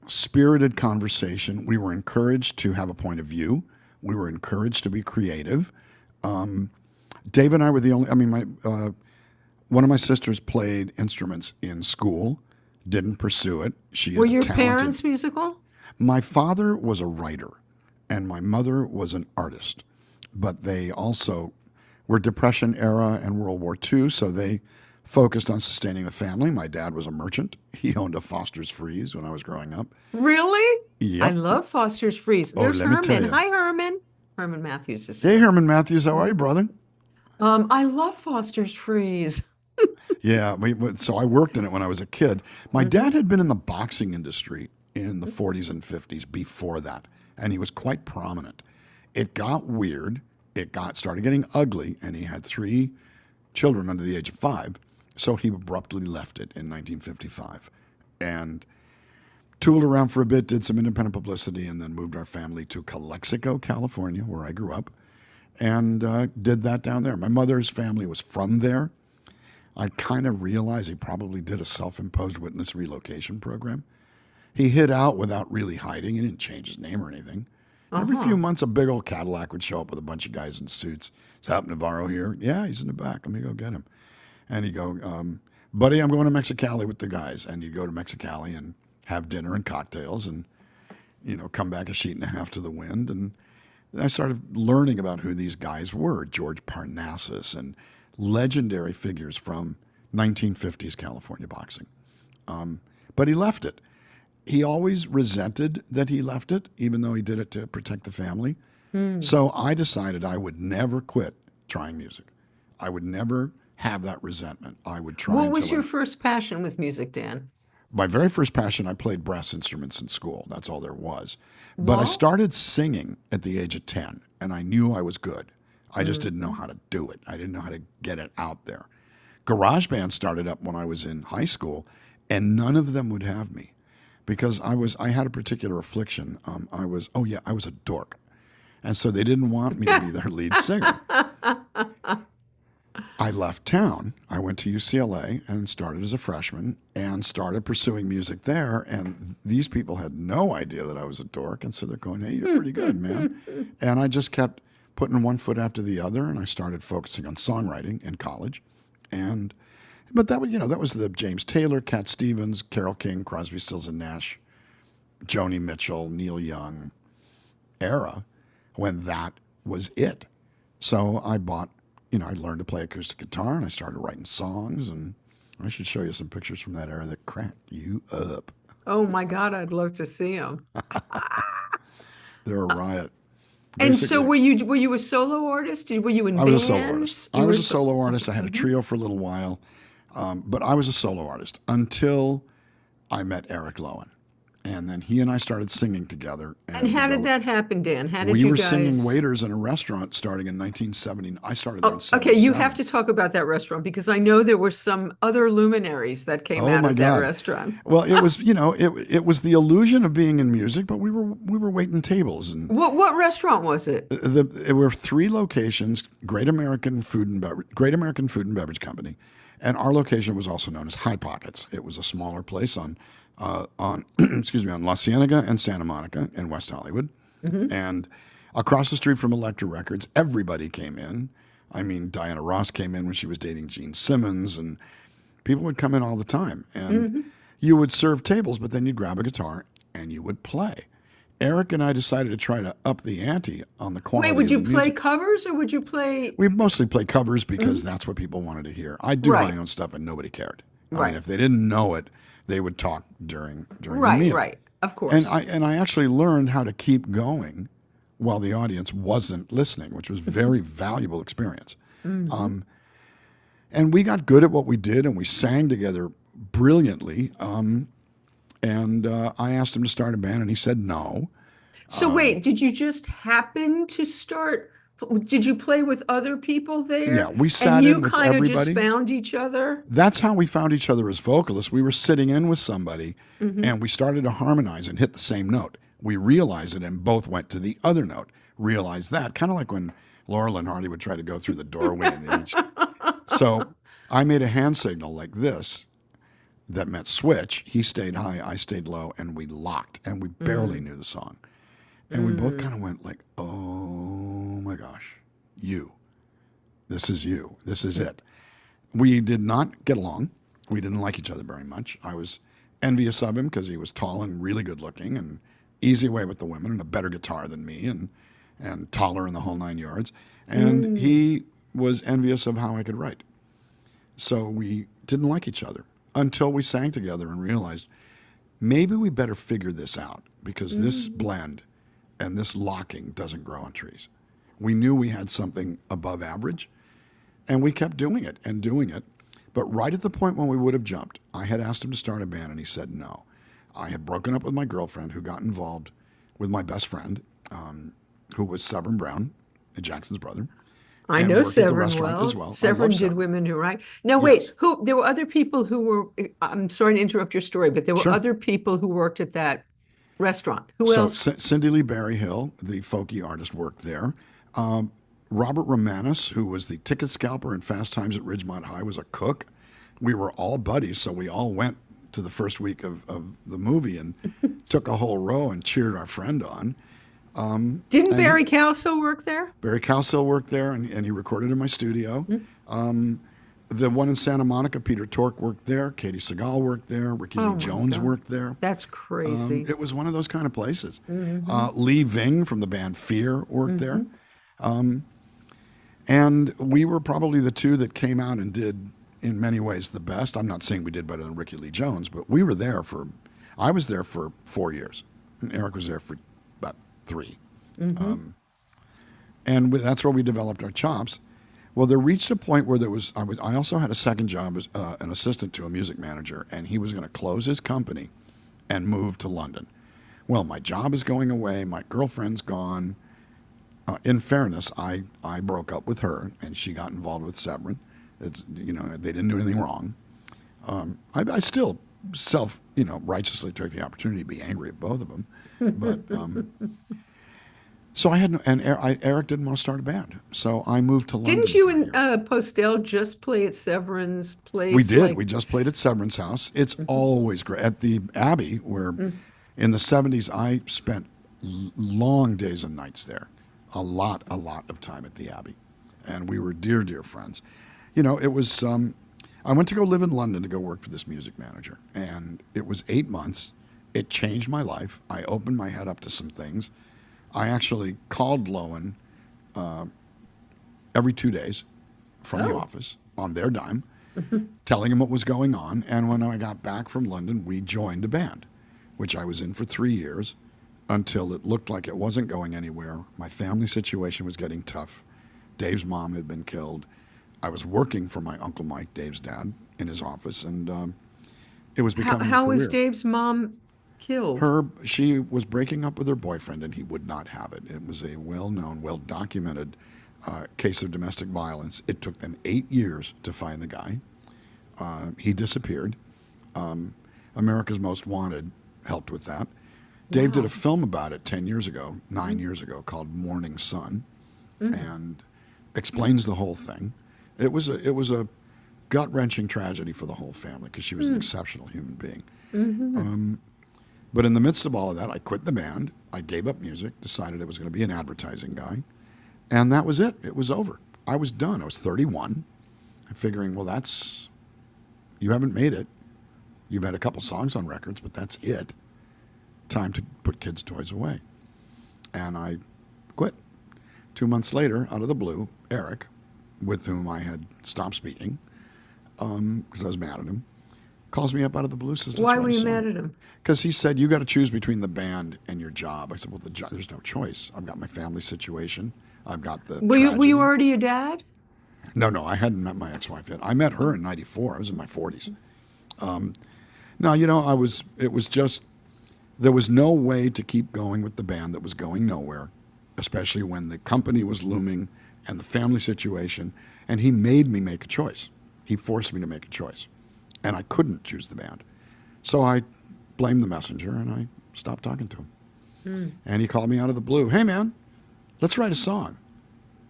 Speaker 2: spirited conversation. We were encouraged to have a point of view. We were encouraged to be creative. Dave and I were the only. I mean, one of my sisters played instruments in school. Didn't pursue it. She
Speaker 1: Were
Speaker 2: is
Speaker 1: your
Speaker 2: talented.
Speaker 1: parents musical?
Speaker 2: My father was a writer, and my mother was an artist. But they also were Depression era and World War II, so they focused on sustaining the family. My dad was a merchant. He owned a Foster's Freeze when I was growing up.
Speaker 1: Really?
Speaker 2: Yep.
Speaker 1: I love Foster's Freeze. There's
Speaker 2: let me tell
Speaker 1: Herman.
Speaker 2: you.
Speaker 1: Hi, Herman. Herman Matthews is
Speaker 2: Hey, Herman Matthews, how are you, brother?
Speaker 1: I love Foster's Freeze.
Speaker 2: Yeah, so I worked in it when I was a kid. My dad had been in the boxing industry in the 40s and 50s before that, and he was quite prominent. It got weird. It started getting ugly, and he had 3 children under the age of 5, so he abruptly left it in 1955 and tooled around for a bit, did some independent publicity, and then moved our family to Calexico, California, where I grew up, and did that down there. My mother's family was from there. I kind of realized he probably did a self-imposed witness relocation program. He hid out without really hiding. He didn't change his name or anything. Every few months, a big old Cadillac would show up with a bunch of guys in suits. Is Pat Navarro here? Yeah, he's in the back. Let me go get him. And he'd go, buddy, I'm going to Mexicali with the guys. And he'd go to Mexicali and have dinner and cocktails and, come back a sheet and a half to the wind. And I started learning about who these guys were, George Parnassus and legendary figures from 1950s California boxing. But he left it. He always resented that he left it, even though he did it to protect the family. So I decided I would never quit trying music. I would never have that resentment. I would try.
Speaker 1: What was your first passion with music, Dan?
Speaker 2: My very first passion, I played brass instruments in school. That's all there was. But I started singing at the age of 10, and I knew I was good. I just didn't know how to do it. I didn't know how to get it out there. Garage band started up when I was in high school, and none of them would have me because I had a particular affliction. I was a dork. And so they didn't want me to be their lead singer. I left town. I went to UCLA and started as a freshman and started pursuing music there. And these people had no idea that I was a dork. And so they're going, hey, you're pretty good, man. And I just kept putting one foot after the other. And I started focusing on songwriting in college. But that was the James Taylor, Cat Stevens, Carole King, Crosby, Stills and Nash, Joni Mitchell, Neil Young era when that was it. So I learned to play acoustic guitar and I started writing songs, and I should show you some pictures from that era that crack you up.
Speaker 1: Oh my God, I'd love to see them.
Speaker 2: They're a riot.
Speaker 1: And so were you a solo artist? Were you in
Speaker 2: I
Speaker 1: bands?
Speaker 2: was a solo artist. I was a solo artist. I had a trio for a little while, but I was a solo artist until I met Eric Lowen. And then he and I started singing together.
Speaker 1: And how did that happen, Dan? How did
Speaker 2: we
Speaker 1: you
Speaker 2: were
Speaker 1: guys...
Speaker 2: singing waiters in a restaurant starting in 1970. I started there in 77.
Speaker 1: Okay, you have to talk about that restaurant because I know there were some other luminaries that came out of that restaurant.
Speaker 2: Well, it was, it was the illusion of being in music, but we were waiting tables. And
Speaker 1: what restaurant was it?
Speaker 2: There were 3 locations: Great American Food and Beverage Company, and our location was also known as High Pockets. It was a smaller place on La Cienega and Santa Monica in West Hollywood. And across the street from Elektra Records, everybody came in. I mean, Diana Ross came in when she was dating Gene Simmons, and people would come in all the time. And you would serve tables, but then you'd grab a guitar and you would play. Eric and I decided to try to up the ante on the quality.
Speaker 1: Wait, would you
Speaker 2: of the
Speaker 1: play
Speaker 2: music.
Speaker 1: covers or would you play?
Speaker 2: We mostly play covers because that's what people wanted to hear. I do my own stuff and nobody cared. I mean, if they didn't know it, they would talk during the meal.
Speaker 1: Right, of course.
Speaker 2: And I actually learned how to keep going while the audience wasn't listening, which was a very valuable experience. And we got good at what we did, and we sang together brilliantly. And I asked him to start a band, and he said no.
Speaker 1: So wait, did you just happen to start? Did you play with other people
Speaker 2: Yeah,
Speaker 1: there?
Speaker 2: we
Speaker 1: And
Speaker 2: sat
Speaker 1: you
Speaker 2: in with
Speaker 1: kind of just
Speaker 2: everybody.
Speaker 1: found each other?
Speaker 2: That's how we found each other as vocalists. We were sitting in with somebody,
Speaker 1: Mm-hmm.
Speaker 2: and we started to harmonize and hit the same note. We realized it and both went to the other note. Realized that, kind of like when Laurel and Hardy would try to go through the doorway. So I made a hand signal like this that meant switch. He stayed high, I stayed low, and we locked, and we barely knew the song. And we both kind of went like, oh my gosh, this is you, this is it. We did not get along. We didn't like each other very much. I was envious of him because he was tall and really good looking and easy away with the women and a better guitar than me and taller in the whole 9 yards. And he was envious of how I could write. So we didn't like each other until we sang together and realized maybe we better figure this out because this blend and this locking doesn't grow on trees. We knew we had something above average, and we kept doing it and doing it. But right at the point when we would have jumped, I had asked him to start a band, and he said no. I had broken up with my girlfriend, who got involved with my best friend, who was Severin Brown, Jackson's brother.
Speaker 1: I
Speaker 2: and
Speaker 1: know
Speaker 2: worked at the
Speaker 1: Severin
Speaker 2: restaurant
Speaker 1: well.
Speaker 2: as well. I
Speaker 1: Severin
Speaker 2: love
Speaker 1: did
Speaker 2: Severin.
Speaker 1: Women Who Write. Now,
Speaker 2: Yes.
Speaker 1: wait, there were other people who were, I'm sorry to interrupt your story, but there were
Speaker 2: Sure.
Speaker 1: other people who worked at that restaurant. Who
Speaker 2: So
Speaker 1: else?
Speaker 2: Cindy Lee Berryhill, the folky artist, worked there. Robert Romanis, who was the ticket scalper in Fast Times at Ridgemont High, was a cook. We were all buddies, so we all went to the first week of the movie and took a whole row and cheered our friend on.
Speaker 1: Didn't Barry Cowsill work there?
Speaker 2: Barry Cowsill worked there, and he recorded in my studio. The one in Santa Monica, Peter Tork worked there. Katie Segal worked there. Ricky Lee Jones worked there.
Speaker 1: That's crazy.
Speaker 2: It was one of those kind of places. Lee Ving from the band Fear worked there. And we were probably the two that came out and did, in many ways, the best. I'm not saying we did better than Ricky Lee Jones, but we were there I was there for 4 years. And Eric was there for about 3. And that's where we developed our chops. Well, there reached a point where I also had a second job as an assistant to a music manager, and he was going to close his company and move to London. Well, my job is going away. My girlfriend's gone. In fairness, I broke up with her, and she got involved with Severin. They didn't do anything wrong. I still righteously took the opportunity to be angry at both of them. But so I had Eric didn't want to start a band, so I moved to London.
Speaker 1: Didn't you
Speaker 2: for a
Speaker 1: and
Speaker 2: year.
Speaker 1: Postel just play at Severin's place?
Speaker 2: We did.
Speaker 1: like-
Speaker 2: We just played at Severin's house. It's always great. At the Abbey, where in the 70s I spent long days and nights there. A lot of time at the Abbey. And we were dear, dear friends. It was, I went to go live in London to go work for this music manager. And it was 8 months. It changed my life. I opened my head up to some things. I actually called Lowen every 2 days from the office on their dime, telling him what was going on. And when I got back from London, we joined a band, which I was in for 3 years until it looked like it wasn't going anywhere. My family situation was getting tough. Dave's mom had been killed. I was working for my Uncle Mike, Dave's dad, in his office, and it was becoming
Speaker 1: How
Speaker 2: a
Speaker 1: was
Speaker 2: career.
Speaker 1: Dave's mom killed?
Speaker 2: She was breaking up with her boyfriend, and he would not have it. It was a well-known, well-documented case of domestic violence. It took them 8 years to find the guy. He disappeared. America's Most Wanted helped with that. Dave did a film about it 9 years ago, called Morning Sun, and explains the whole thing. It was a gut-wrenching tragedy for the whole family because she was an exceptional human being. But in the midst of all of that, I quit the band. I gave up music, decided I was going to be an advertising guy, and that was it. It was over. I was done. I was 31. I'm figuring, well, you haven't made it. You've had a couple songs on records, but that's it. Time to put kids' toys away. And I quit. 2 months later, out of the blue, Eric, with whom I had stopped speaking because I was mad at him, calls me up out of the blue. Says,
Speaker 1: Why were you mad at him?
Speaker 2: Because he said, you got to choose between the band and your job. I said, well, there's no choice. I've got my family situation. I've got the
Speaker 1: Were you
Speaker 2: tragedy.
Speaker 1: already a dad?
Speaker 2: No, I hadn't met my ex-wife yet. I met her in '94. I was in my 40s. No, it was just, there was no way to keep going with the band that was going nowhere, especially when the company was looming and the family situation. And he made me make a choice. He forced me to make a choice. And I couldn't choose the band. So I blamed the messenger and I stopped talking to him. And he called me out of the blue. Hey, man, let's write a song.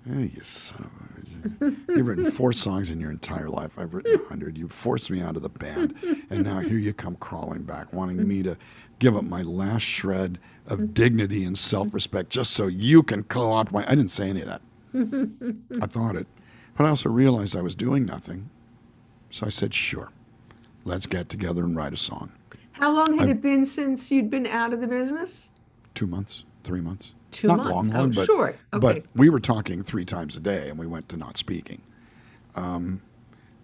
Speaker 2: Hey, you son of a... You've written 4 songs in your entire life. I've written 100. You forced me out of the band. And now here you come crawling back, wanting me to give up my last shred of dignity and self-respect just so you can co-opt my... I didn't say any of that. I thought it. But I also realized I was doing nothing. So I said, sure, let's get together and write a song.
Speaker 1: How long had it been since you'd been out of the business?
Speaker 2: 2 months, 3 months.
Speaker 1: 2
Speaker 2: Not
Speaker 1: months.
Speaker 2: long, but
Speaker 1: short. Okay.
Speaker 2: But we were talking 3 times a day, and we went to not speaking. In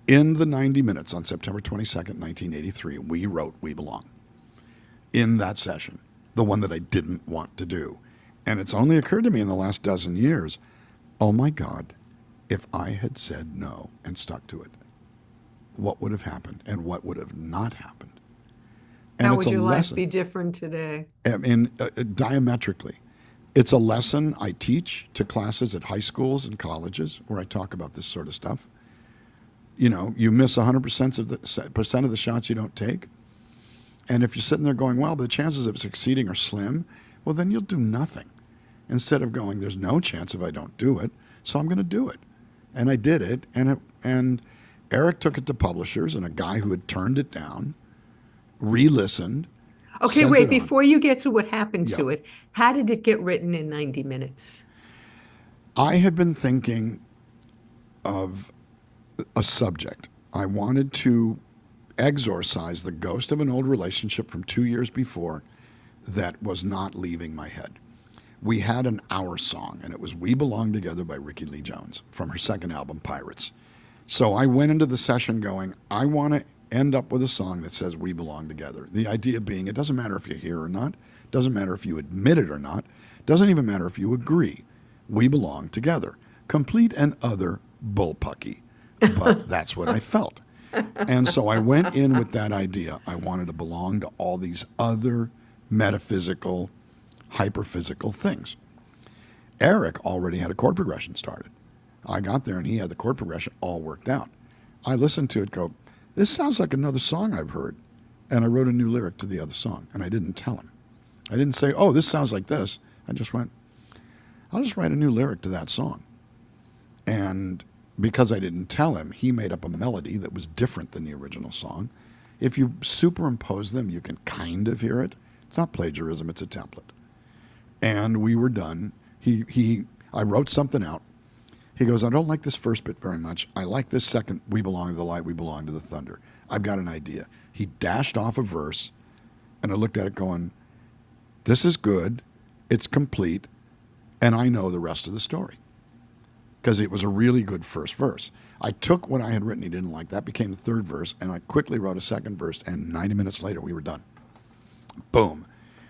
Speaker 2: the 90 minutes on September 22nd, 1983, we wrote "We Belong." In that session, the one that I didn't want to do, and it's only occurred to me in the last dozen years, oh my God, if I had said no and stuck to it, what would have happened, and what would have not happened? And
Speaker 1: how
Speaker 2: it's
Speaker 1: would
Speaker 2: a
Speaker 1: your life
Speaker 2: lesson.
Speaker 1: be different today?
Speaker 2: Diametrically. It's a lesson I teach to classes at high schools and colleges where I talk about this sort of stuff. You miss 100% of the shots you don't take. And if you're sitting there going, well, the chances of succeeding are slim, well, then you'll do nothing. Instead of going, there's no chance if I don't do it, so I'm going to do it. And I did it, and Eric took it to publishers, and a guy who had turned it down re-listened.
Speaker 1: Okay,
Speaker 2: sent
Speaker 1: wait,
Speaker 2: it on.
Speaker 1: before you get to what happened to
Speaker 2: Yeah.
Speaker 1: it, how did it get written in 90 minutes?
Speaker 2: I had been thinking of a subject. I wanted to exorcise the ghost of an old relationship from 2 years before that was not leaving my head. We had an hour song, and it was "We Belong Together" by Rickie Lee Jones from her second album, Pirates. So I went into the session going, I want to end up with a song that says "We Belong Together." The idea being, it doesn't matter if you're here or not, doesn't matter if you admit it or not, doesn't even matter if you agree. We belong together. Complete and utter bullpucky. But that's what I felt. And so I went in with that idea. I wanted to belong to all these other metaphysical, hyperphysical things. Eric already had a chord progression started. I got there and he had the chord progression all worked out. I listened to it go, this sounds like another song I've heard. And I wrote a new lyric to the other song, and I didn't tell him. I didn't say, oh, this sounds like this. I just went, I'll just write a new lyric to that song. And because I didn't tell him, he made up a melody that was different than the original song. If you superimpose them, you can kind of hear it. It's not plagiarism, it's a template. And we were done. I wrote something out. He goes, I don't like this first bit very much. I like this second, "We belong to the light, we belong to the thunder." I've got an idea. He dashed off a verse, and I looked at it going, this is good, it's complete, and I know the rest of the story. Because it was a really good first verse. I took what I had written, he didn't like, that became the third verse, and I quickly wrote a second verse, and 90 minutes later we were done. Boom.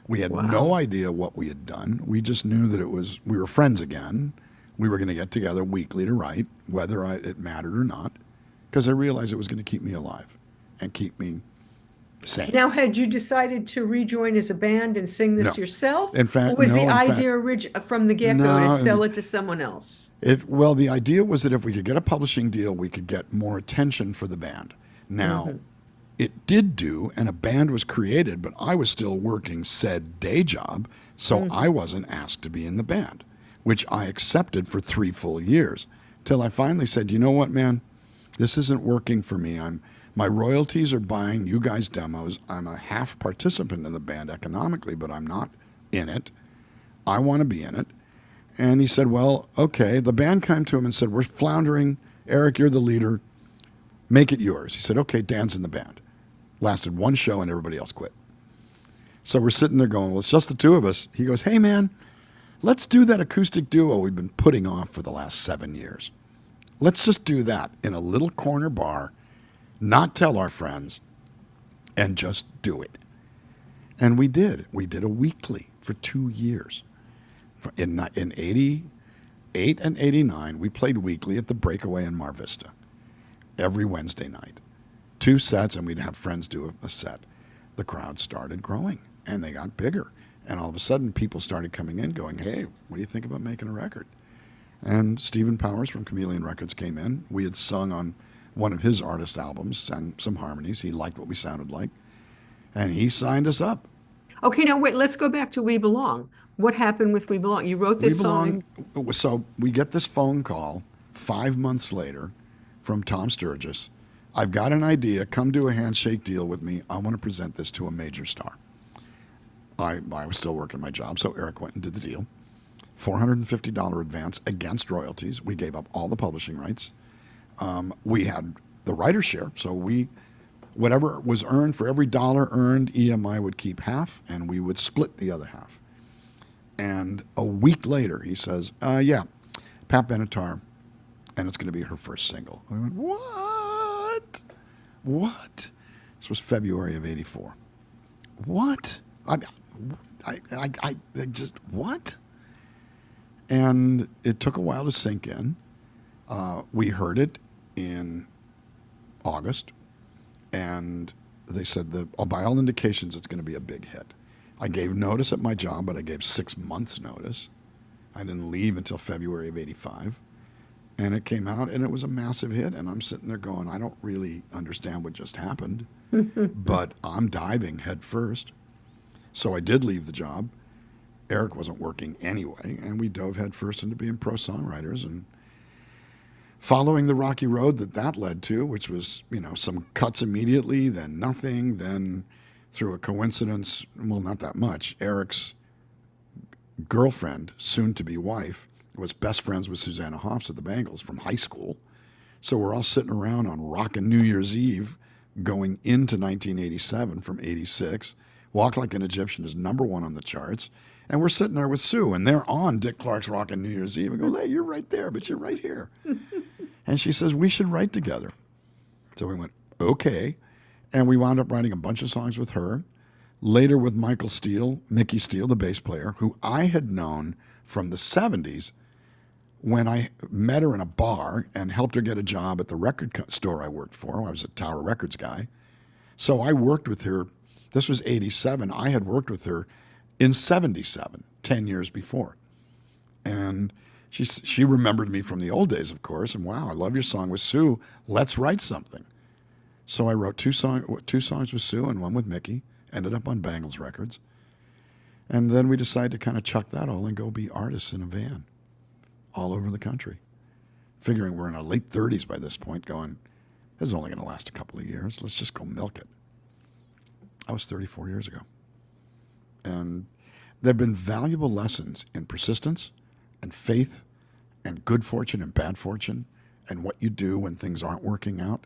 Speaker 2: We had no idea what we had done. We just knew that we were friends again. We were going to get together weekly to write, whether it mattered or not, because I realized it was going to keep me alive and keep me sane.
Speaker 1: Now, had you decided to rejoin as a band and sing this
Speaker 2: No.
Speaker 1: yourself?
Speaker 2: In fact,
Speaker 1: or was
Speaker 2: no,
Speaker 1: the
Speaker 2: in fact-
Speaker 1: idea from the get-go
Speaker 2: No,
Speaker 1: to sell it to someone else?
Speaker 2: Well, the idea was that if we could get a publishing deal, we could get more attention for the band. Now, it did do, and a band was created, but I was still working said day job, so I wasn't asked to be in the band, which I accepted for 3 full years, till I finally said, you know what, man, this isn't working for me. My royalties are buying you guys demos. I'm a half participant in the band economically, but I'm not in it. I want to be in it. And he said, well, okay. The band came to him and said, we're floundering. Eric, you're the leader. Make it yours. He said, okay, Dan's in the band. Lasted 1 show and everybody else quit. So we're sitting there going, well, it's just the 2 of us. He goes, hey, man, let's do that acoustic duo we've been putting off for the last 7 years. Let's just do that in a little corner bar, not tell our friends, and just do it. And we did. We did a weekly for 2 years. In 88 and 89, we played weekly at the Breakaway in Mar Vista every Wednesday night. 2 sets, and we'd have friends do a set. The crowd started growing, and they got bigger. And all of a sudden, people started coming in going, hey, what do you think about making a record? And Stephen Powers from Chameleon Records came in. We had sung on one of his artist albums, sang some harmonies. He liked what we sounded like, and he signed us up.
Speaker 1: Okay, now wait, let's go back to We Belong. What happened with We Belong? You wrote this song.
Speaker 2: So we get this phone call 5 months later from Tom Sturgis. I've got an idea. Come do a handshake deal with me. I want to present this to a major star. I was still working my job, so Eric went and did the deal. $450 advance against royalties. We gave up all the publishing rights. We had the writer's share, so whatever was earned, for every dollar earned, EMI would keep half, and we would split the other half. And a week later, he says, yeah, Pat Benetar, and it's going to be her first single. I went, what? What? This was February of '84. What? I just, what? And it took a while to sink in. We heard it in August, and they said that, by all indications, it's going to be a big hit. I gave notice at my job, but I gave 6 months notice. I didn't leave until February of '85. And it came out, and it was a massive hit. And I'm sitting there going, I don't really understand what just happened, but I'm diving head first. So I did leave the job. Eric wasn't working anyway, and we dove head first into being pro songwriters and following the rocky road that led to, which was, some cuts immediately, then nothing, then through a coincidence, well, not that much, Eric's girlfriend, soon-to-be wife, was best friends with Susanna Hoffs at the Bangles from high school. So we're all sitting around on rockin' New Year's Eve going into 1987 from '86. Walk Like an Egyptian is #1 on the charts. And we're sitting there with Sue, and they're on Dick Clark's Rockin' New Year's Eve. I go, hey, you're right there, but you're right here. And she says, we should write together. So we went, okay. And we wound up writing a bunch of songs with her. Later with Mickey Steele, the bass player, who I had known from the '70s when I met her in a bar and helped her get a job at the record store I worked for. I was a Tower Records guy. So I worked with her. This was '87. I had worked with her in '77, 10 years before. And she remembered me from the old days, of course, and wow, I love your song with Sue. Let's write something. So I wrote two songs with Sue and one with Mickey, ended up on Bangles Records. And then we decided to kind of chuck that all and go be artists in a van all over the country, figuring we're in our late 30s by this point, going, this is only going to last a couple of years. Let's just go milk it. That was 34 years ago. And there have been valuable lessons in persistence and faith and good fortune and bad fortune and what you do when things aren't working out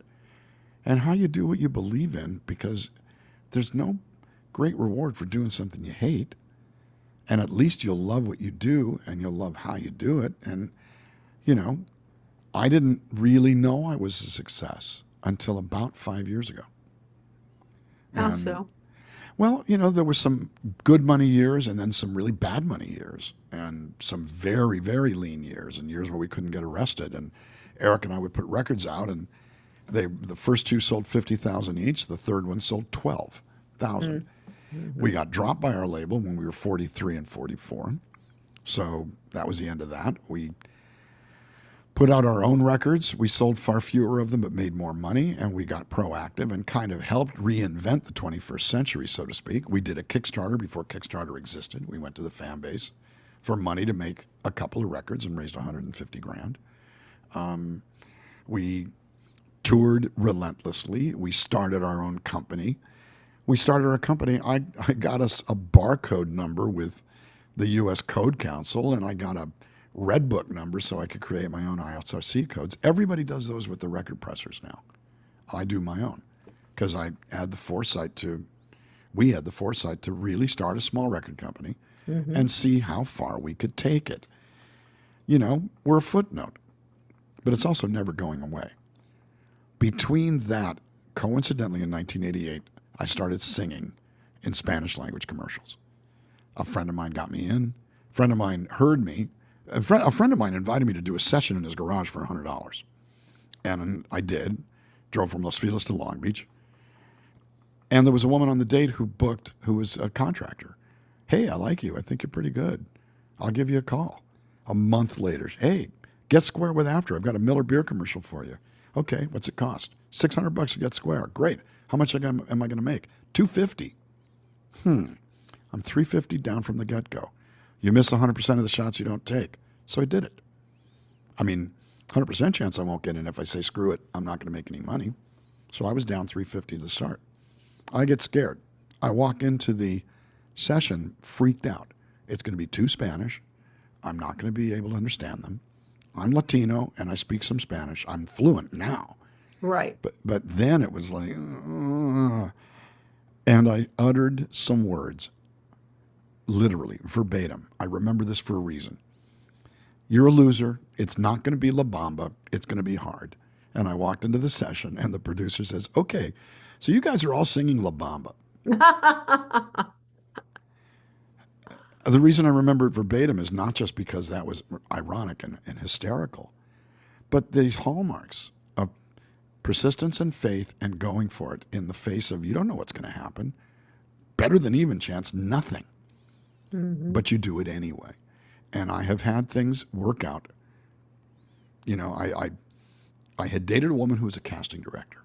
Speaker 2: and how you do what you believe in, because there's no great reward for doing something you hate. And at least you'll love what you do and you'll love how you do it. And, I didn't really know I was a success until about 5 years ago.
Speaker 1: How so?
Speaker 2: Well, there were some good money years and then some really bad money years and some very, very lean years and years where we couldn't get arrested. And Eric and I would put records out, and the first 2 sold 50,000 each. The third one sold 12,000. Mm-hmm. We got dropped by our label when we were 43 and 44. So that was the end of that. We put out our own records. We sold far fewer of them, but made more money, and we got proactive and kind of helped reinvent the 21st century, so to speak. We did a Kickstarter before Kickstarter existed. We went to the fan base for money to make a couple of records and raised $150,000. We toured relentlessly. We started our own company. I got us a barcode number with the U.S. Code Council, and I got a Red Book number so I could create my own ISRC codes. Everybody does those with the record pressers now. I do my own because we had the foresight to really start a small record company and see how far we could take it. We're a footnote, but it's also never going away. Between that, coincidentally in 1988, I started singing in Spanish language commercials. A friend of mine got me in. A friend of mine heard me. A friend of mine invited me to do a session in his garage for $100. And I did. Drove from Los Feliz to Long Beach. And there was a woman on the date who was a contractor. Hey, I like you. I think you're pretty good. I'll give you a call. A month later, hey, get square with After. I've got a Miller beer commercial for you. Okay, what's it cost? $600 to get square. Great. How much am I going to make? $250. I'm $350 down from the get-go. You miss 100% of the shots you don't take. So I did it. I mean, 100% chance I won't get in if I say, screw it, I'm not going to make any money. So I was down $350 to start. I get scared. I walk into the session freaked out. It's going to be too Spanish. I'm not going to be able to understand them. I'm Latino and I speak some Spanish. I'm fluent now.
Speaker 1: Right.
Speaker 2: But then it was like, and I uttered some words, literally, verbatim. I remember this for a reason. You're a loser. It's not going to be La Bamba. It's going to be hard. And I walked into the session and the producer says, okay, so you guys are all singing La Bamba. The reason I remember it verbatim is not just because that was ironic and hysterical, but these hallmarks of persistence and faith and going for it in the face of you don't know what's going to happen. Better than even chance, nothing. Mm-hmm. But you do it anyway. And I have had things work out. You know, I had dated a woman who was a casting director.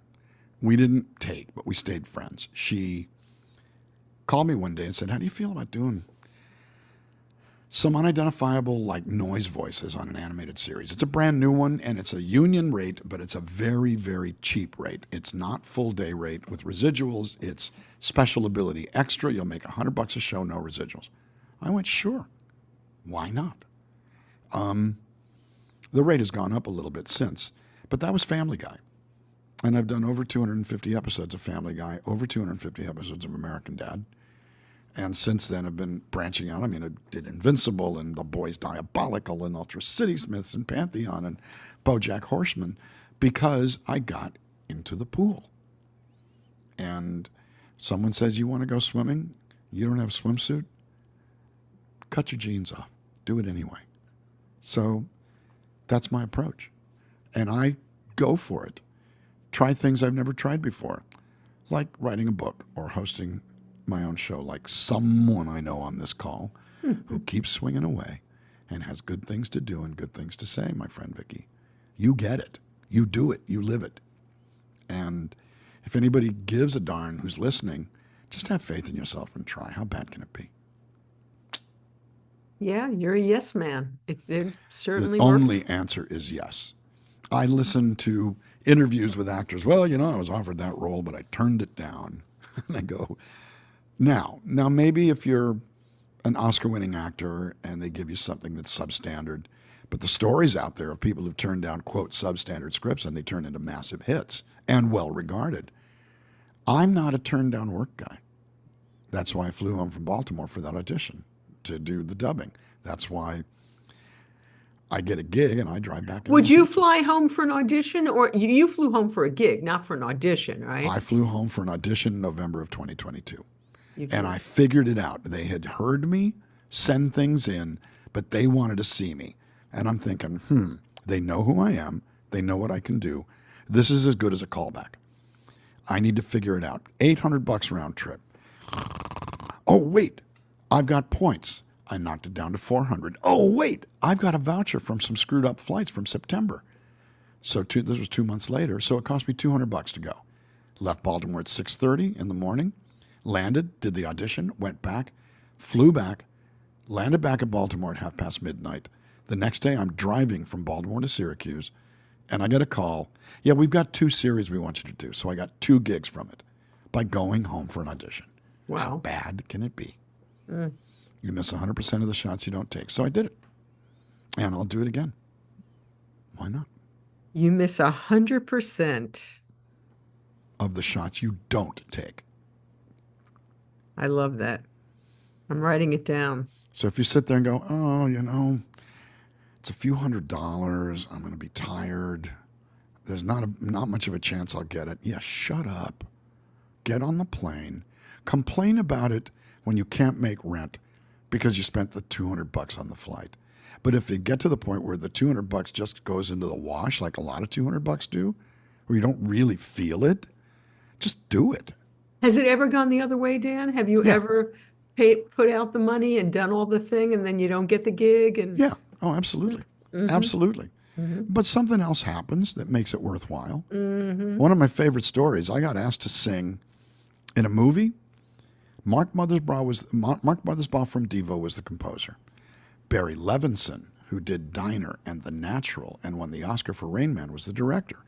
Speaker 2: We didn't take, but we stayed friends. She called me one day and said, how do you feel about doing some unidentifiable like noise voices on an animated series? It's a brand new one and it's a union rate, but it's a very, very cheap rate. It's not full day rate with residuals. It's special ability extra. You'll make $100 a show, no residuals. I went, sure. Why not? The rate has gone up a little bit since, but that was Family Guy. And I've done over 250 episodes of Family Guy, over 250 episodes of American Dad. And since then, I've been branching out. I mean, I did Invincible and The Boys Diabolical and Ultra City Smiths and Pantheon and BoJack Horseman because I got into the pool. And someone says, you want to go swimming? You don't have a swimsuit? Cut your jeans off. Do it anyway. So that's my approach. And I go for it. Try things I've never tried before, like writing a book or hosting my own show, like someone I know on this call who keeps swinging away and has good things to do and good things to say, my friend Vicki. You get it. You do it. You live it. And if anybody gives a darn who's listening, just have faith in yourself and try. How bad can it be?
Speaker 1: Yeah, you're a yes man. It certainly
Speaker 2: The
Speaker 1: works.
Speaker 2: only answer is yes. I listen to interviews with actors. Well, you know, I was offered that role, but I turned it down. And I go, now maybe if you're an Oscar-winning actor and they give you something that's substandard, but the stories out there of people who've turned down, quote, substandard scripts and they turn into massive hits and well-regarded. I'm not a turned-down work guy. That's why I flew home from Baltimore for that audition to do the dubbing. That's why I get a gig and I drive back.
Speaker 1: Would you fly home for an audition, or you flew home for a gig, not for an audition, right?
Speaker 2: I flew home for an audition in November of 2022. And I figured it out. They had heard me send things in, but they wanted to see me. And I'm thinking, they know who I am. They know what I can do. This is as good as a callback. I need to figure it out. $800 round trip. Oh, wait, I've got points. I knocked it down to 400. Oh, wait, I've got a voucher from some screwed up flights from September. So this was 2 months later. So it cost me $200 to go. Left Baltimore at 6:30 in the morning. Landed, did the audition, went back, flew back, landed back at Baltimore at midnight. The next day, I'm driving from Baltimore to Syracuse, and I get a call. Yeah, we've got 2 series we want you to do. So I got 2 gigs from it by going home for an audition.
Speaker 1: Wow.
Speaker 2: How bad can it be? You miss 100% of the shots you don't take. So I did it, and I'll do it again. Why not?
Speaker 1: You miss 100%.
Speaker 2: Of the shots you don't take.
Speaker 1: I love that. I'm writing it down.
Speaker 2: So if you sit there and go, oh, you know, it's a few $100s. I'm going to be tired. There's not much of a chance I'll get it. Yeah, shut up. Get on the plane. Complain about it when you can't make rent because you spent the $200 on the flight. But if they get to the point where the $200 just goes into the wash, like a lot of $200 do, or you don't really feel it, just do it.
Speaker 1: Has it ever gone the other way, Dan? Have you
Speaker 2: Yeah.
Speaker 1: ever put out the money and done all the thing and then you don't get the gig? And
Speaker 2: Yeah. Oh, absolutely. Absolutely. But something else happens that makes it worthwhile. One of my favorite stories, I got asked to sing in a movie. Mark Mothersbaugh from Devo was the composer. Barry Levinson, who did Diner and The Natural and won the Oscar for Rain Man, was the director.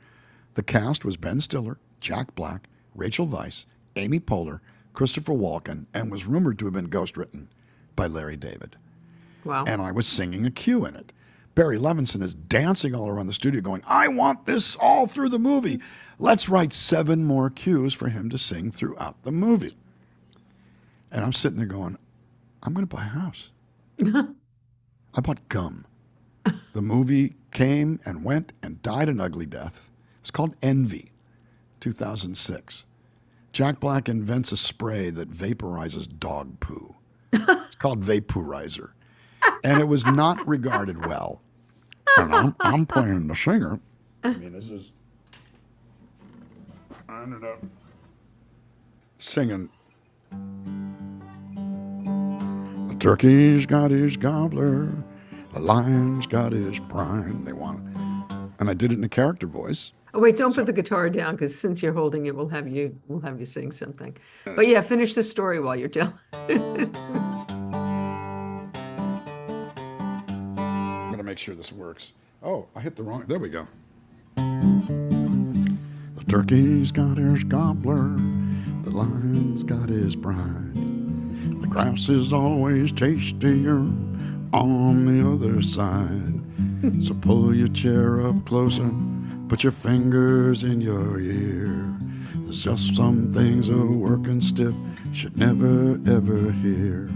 Speaker 2: The cast was Ben Stiller, Jack Black, Rachel Weisz, Amy Poehler, Christopher Walken, and was rumored to have been ghostwritten by Larry David.
Speaker 1: wow.
Speaker 2: And I was singing a cue in it. Barry Levinson is dancing all around the studio going, I want this all through the movie. Let's write 7 more cues for him to sing throughout the movie. And I'm sitting there going, I'm going to buy a house. I bought gum. The movie came and went and died an ugly death. It's called Envy, 2006. Jack Black invents a spray that vaporizes dog poo. It's called Vaporizer. And it was not regarded well. And I'm playing the singer. I mean, I ended up singing. The turkey's got his gobbler. The lion's got his pride. They want it. And I did it in a character voice.
Speaker 1: Oh, wait, don't put the guitar down because since you're holding it, we'll have you sing something. But yeah, finish the story while you're telling.
Speaker 2: I'm going to make sure this works. Oh, I hit the wrong. There we go. The turkey's got his gobbler. The lion's got his pride. The grass is always tastier on the other side. So pull your chair up closer. Put your fingers in your ear. There's just some things a working stiff should never ever hear.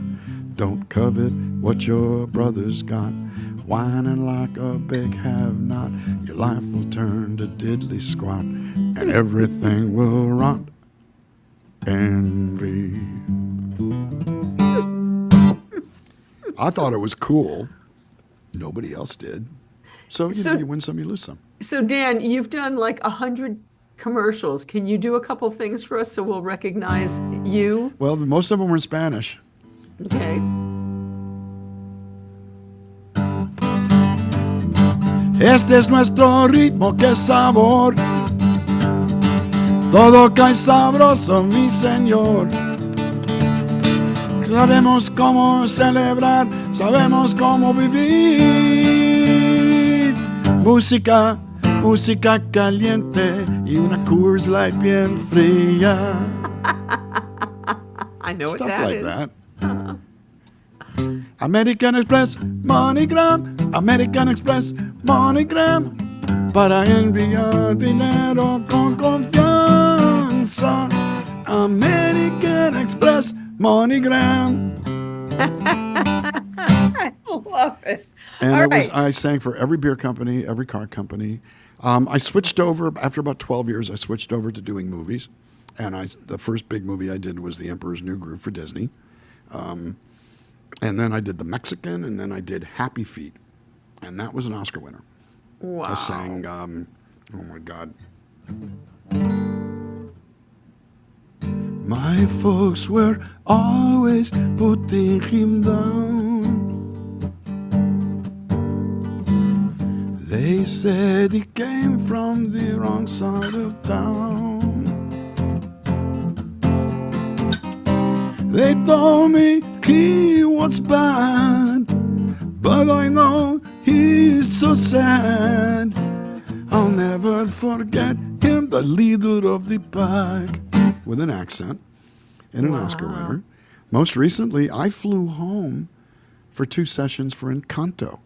Speaker 2: Don't covet what your brother's got, whining like a big have-not. Your life will turn to diddly squat, and everything will rot. Envy. I thought it was cool. Nobody else did. So, you win some, you lose some.
Speaker 1: So Dan, you've done like 100 commercials. Can you do a couple things for us so we'll recognize you?
Speaker 2: Well, most of them were in Spanish.
Speaker 1: Okay.
Speaker 2: Este es nuestro ritmo, qué sabor. Todo cae sabroso, mi señor. Sabemos cómo celebrar, sabemos cómo vivir. Música, música caliente y una Coors Light bien fría.
Speaker 1: I know
Speaker 2: Stuff
Speaker 1: what that
Speaker 2: like
Speaker 1: is.
Speaker 2: that. American Express, MoneyGram, American Express, MoneyGram, para enviar dinero con confianza. American Express, MoneyGram.
Speaker 1: I love it.
Speaker 2: And
Speaker 1: All
Speaker 2: it was,
Speaker 1: right.
Speaker 2: I sang for every beer company, every car company. I switched over, after about 12 years, I switched over to doing movies. And the first big movie I did was The Emperor's New Groove for Disney. And then I did The Mexican, and then I did Happy Feet. And that was an Oscar winner.
Speaker 1: Wow.
Speaker 2: I sang, oh my God. My folks were always putting him down. They said he came from the wrong side of town. They told me he was bad, but I know he's so sad. I'll never forget him, the leader of the pack. With an accent and an Oscar winner. Most recently, I flew home for 2 sessions for Encanto.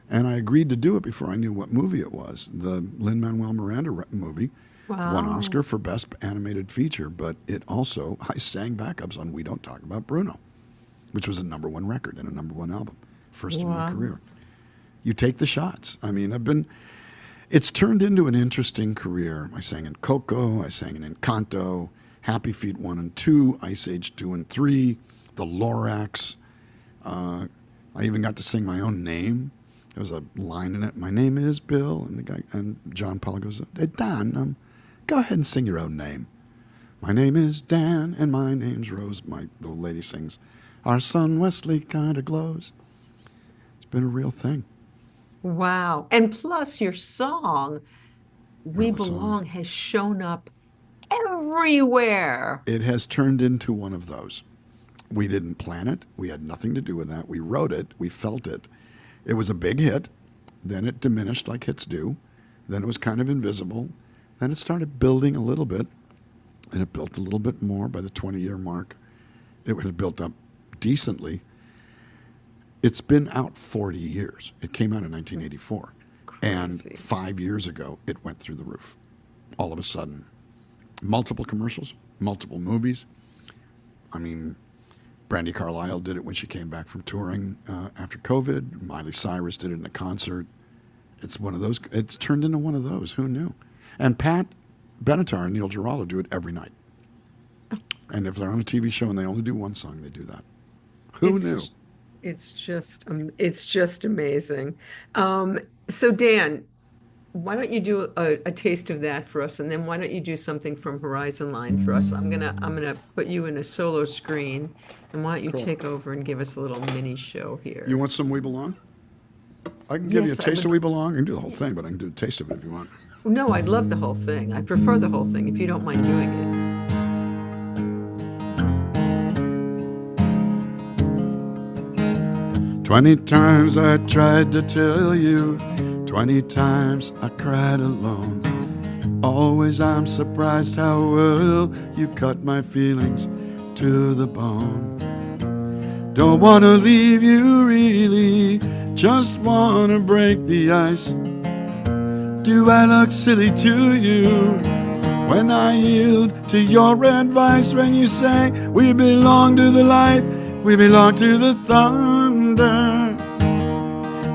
Speaker 2: And I agreed to do it before I knew what movie it was. The Lin-Manuel Miranda movie won Oscar for Best Animated Feature, but it also, I sang backups on We Don't Talk About Bruno, which was a #1 record and a #1 album, first in my career. You take the shots. I mean, it's turned into an interesting career. I sang in Coco, I sang in Encanto, Happy Feet 1 and 2, Ice Age 2 and 3, the Lorax. I even got to sing my own name. There was a line in it. My name is Bill, and the guy and John Paul goes, "Hey, Dan, go ahead and sing your own name. My name is Dan, and my name's Rose. The old lady sings, our son Wesley kind of glows. It's been a real thing.
Speaker 1: Wow. And plus your song, We
Speaker 2: What song?
Speaker 1: Belong, has shown up everywhere.
Speaker 2: It has turned into one of those. We didn't plan it. We had nothing to do with that. We wrote it. We felt it. It was a big hit. Then it diminished like hits do. Then it was kind of invisible. Then it started building a little bit. And it built a little bit more by the 20-year mark. It had built up decently. It's been out 40 years. It came out in 1984. And
Speaker 1: Crazy.
Speaker 2: 5 years ago, it went through the roof. All of a sudden. Multiple commercials, multiple movies. I mean, Brandi Carlile did it when she came back from touring after COVID. Miley Cyrus did it in a concert. It's one of those. It's turned into one of those. Who knew? And Pat Benetar and Neil Giraldo do it every night. And if they're on a TV show and they only do one song, they do that. Who knew?
Speaker 1: It's just amazing. So Dan, why don't you do a taste of that for us, and then why don't you do something from Horizon Line for us? I'm gonna put you in a solo screen, and why don't you take over and give us a little mini show here?
Speaker 2: You want some We Belong? I can give you a
Speaker 1: Yes, I
Speaker 2: taste of
Speaker 1: would.
Speaker 2: We Belong. I can do the whole thing, but I can do a taste of it if you want.
Speaker 1: No, I'd love the whole thing. I prefer the whole thing if you don't mind doing it.
Speaker 2: 20 times I tried to tell you, 20 times I cried alone. Always I'm surprised how well you cut my feelings to the bone. Don't wanna leave you really, just wanna break the ice. Do I look silly to you when I yield to your advice? When you say we belong to the light, we belong to the thunder.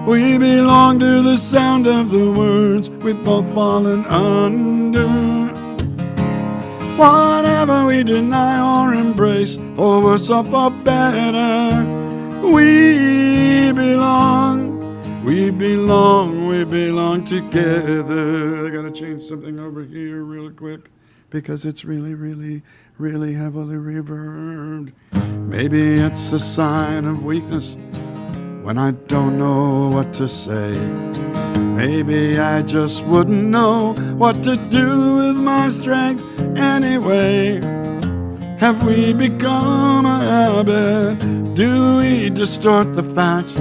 Speaker 2: We belong to the sound of the words we've both fallen under. Whatever we deny or embrace, for worse or for better, we belong, we belong, we belong together. I gotta change something over here real quick because it's really, really, really heavily reverbed. Maybe it's a sign of weakness when I don't know what to say. Maybe I just wouldn't know what to do with my strength anyway. Have we become a habit? Do we distort the facts?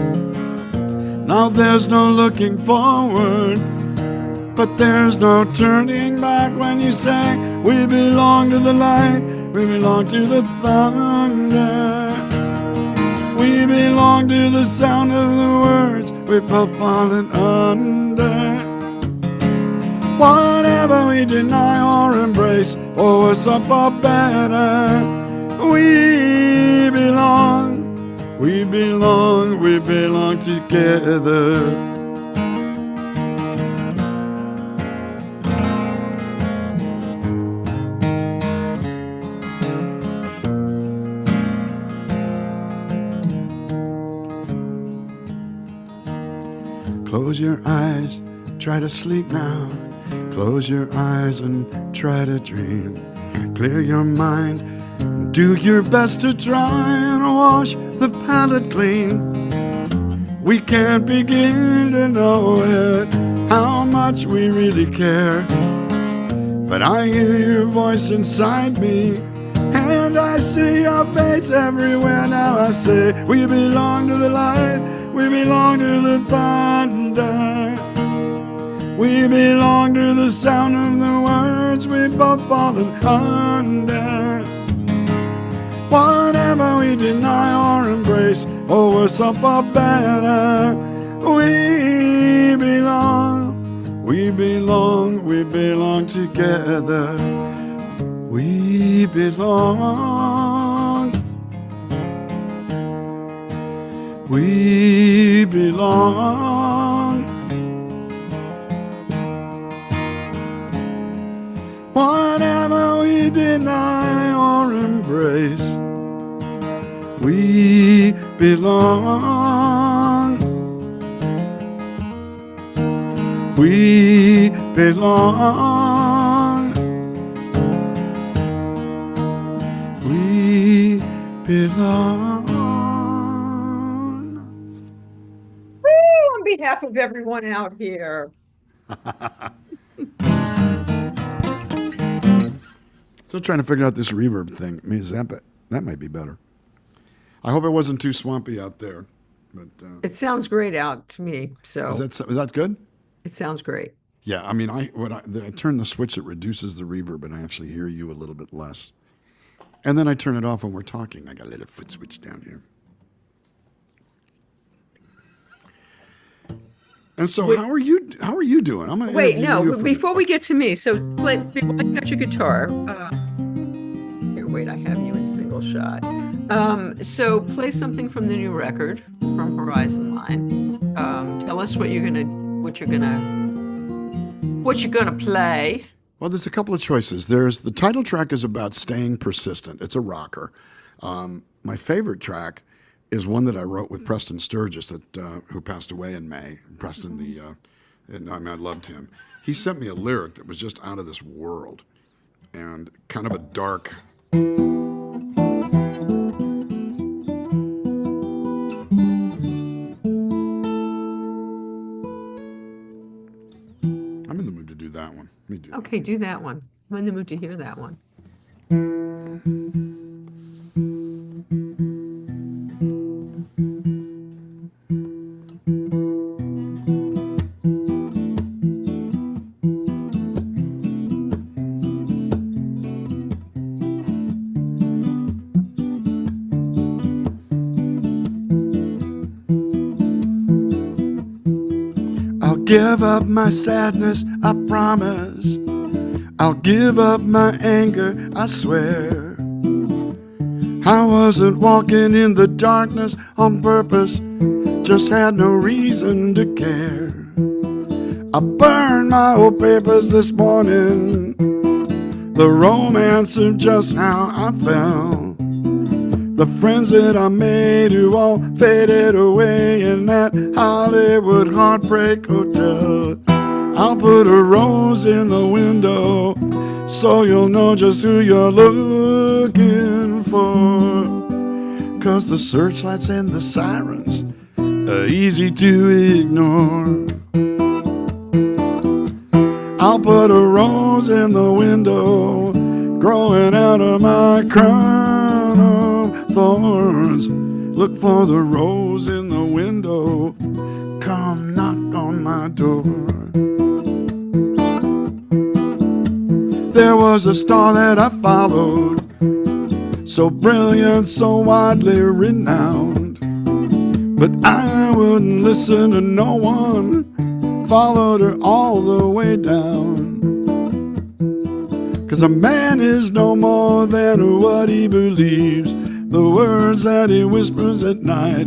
Speaker 2: Now there's no looking forward, but there's no turning back when you say we belong to the light, we belong to the thunder. We belong to the sound of the words we've both fallen under. Whatever we deny or embrace, for worse or for better, we belong, we belong, we belong together. Close your eyes, try to sleep now. Close your eyes and try to dream. Clear your mind, do your best to try and wash the palate clean. We can't begin to know it, how much we really care. But I hear your voice inside me, and I see your face everywhere. Now I say, we belong to the light, we belong to the thunder. We belong to the sound of the words we've both fallen under. Whatever we deny or embrace, or worse or for better, we belong, we belong, we belong together. We belong, we belong. Whatever we deny or embrace, we belong, we belong. belong.
Speaker 1: Woo, on behalf of everyone out here.
Speaker 2: Still trying to figure out this reverb thing. I mean, that might be better. I hope it wasn't too swampy out there. But
Speaker 1: It sounds great out to me. So
Speaker 2: is that good?
Speaker 1: it sounds great.
Speaker 2: Yeah, I mean, I turn the switch that reduces the reverb, and I actually hear you a little bit less. And then I turn it off when we're talking. I got a little foot switch down here. And so, how are you? How are you doing? I'm gonna
Speaker 1: Wait,
Speaker 2: interview
Speaker 1: no.
Speaker 2: you for
Speaker 1: Before we get to me, so play. While you got your guitar. Here, wait. I have you in single shot. So play something from the new record from Horizon Line. Tell us what you're gonna play.
Speaker 2: Well, there's a couple of choices. There's the title track is about staying persistent. It's a rocker. My favorite track is one that I wrote with Preston Sturgis, who passed away in May. Preston, I loved him. He sent me a lyric that was just out of this world, and kind of a dark. I'm in the mood to do that one. Let me do
Speaker 1: Okay, do that one. I'm in the mood to hear that one.
Speaker 2: Give up my sadness, I promise. I'll give up my anger, I swear. I wasn't walking in the darkness on purpose, just had no reason to care. I burned my old papers this morning, the romance of just how I felt. The friends that I made who all faded away in that Hollywood Heartbreak Hotel. I'll put a rose in the window so you'll know just who you're looking for. 'Cause the searchlights and the sirens are easy to ignore. I'll put a rose in the window growing out of my crown of thorns. Look for the rose in the window, come knock on my door. There was a star that I followed, so brilliant, so widely renowned, but I wouldn't listen to no one, followed her all the way down. 'Cause a man is no more than what he believes, the words that he whispers at night.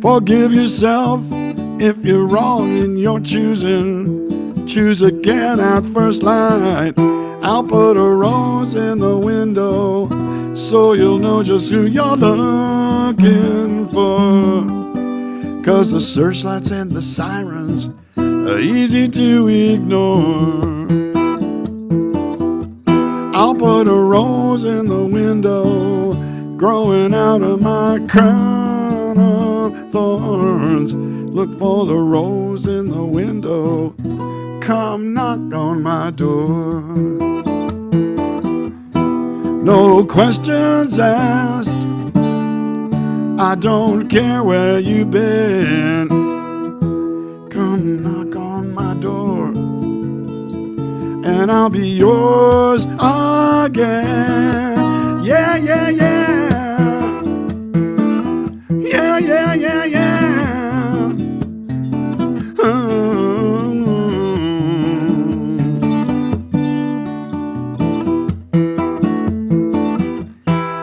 Speaker 2: Forgive yourself if you're wrong in your choosing, choose again at first light. I'll put a rose in the window so you'll know just who you're looking for. 'Cause the searchlights and the sirens are easy to ignore. I'll put a rose in the window growing out of my crown of thorns. Look for the rose in the window, come knock on my door. No questions asked, I don't care where you've been. Come knock on my door, and I'll be yours again. Yeah, yeah, yeah. Yeah, yeah, yeah, yeah.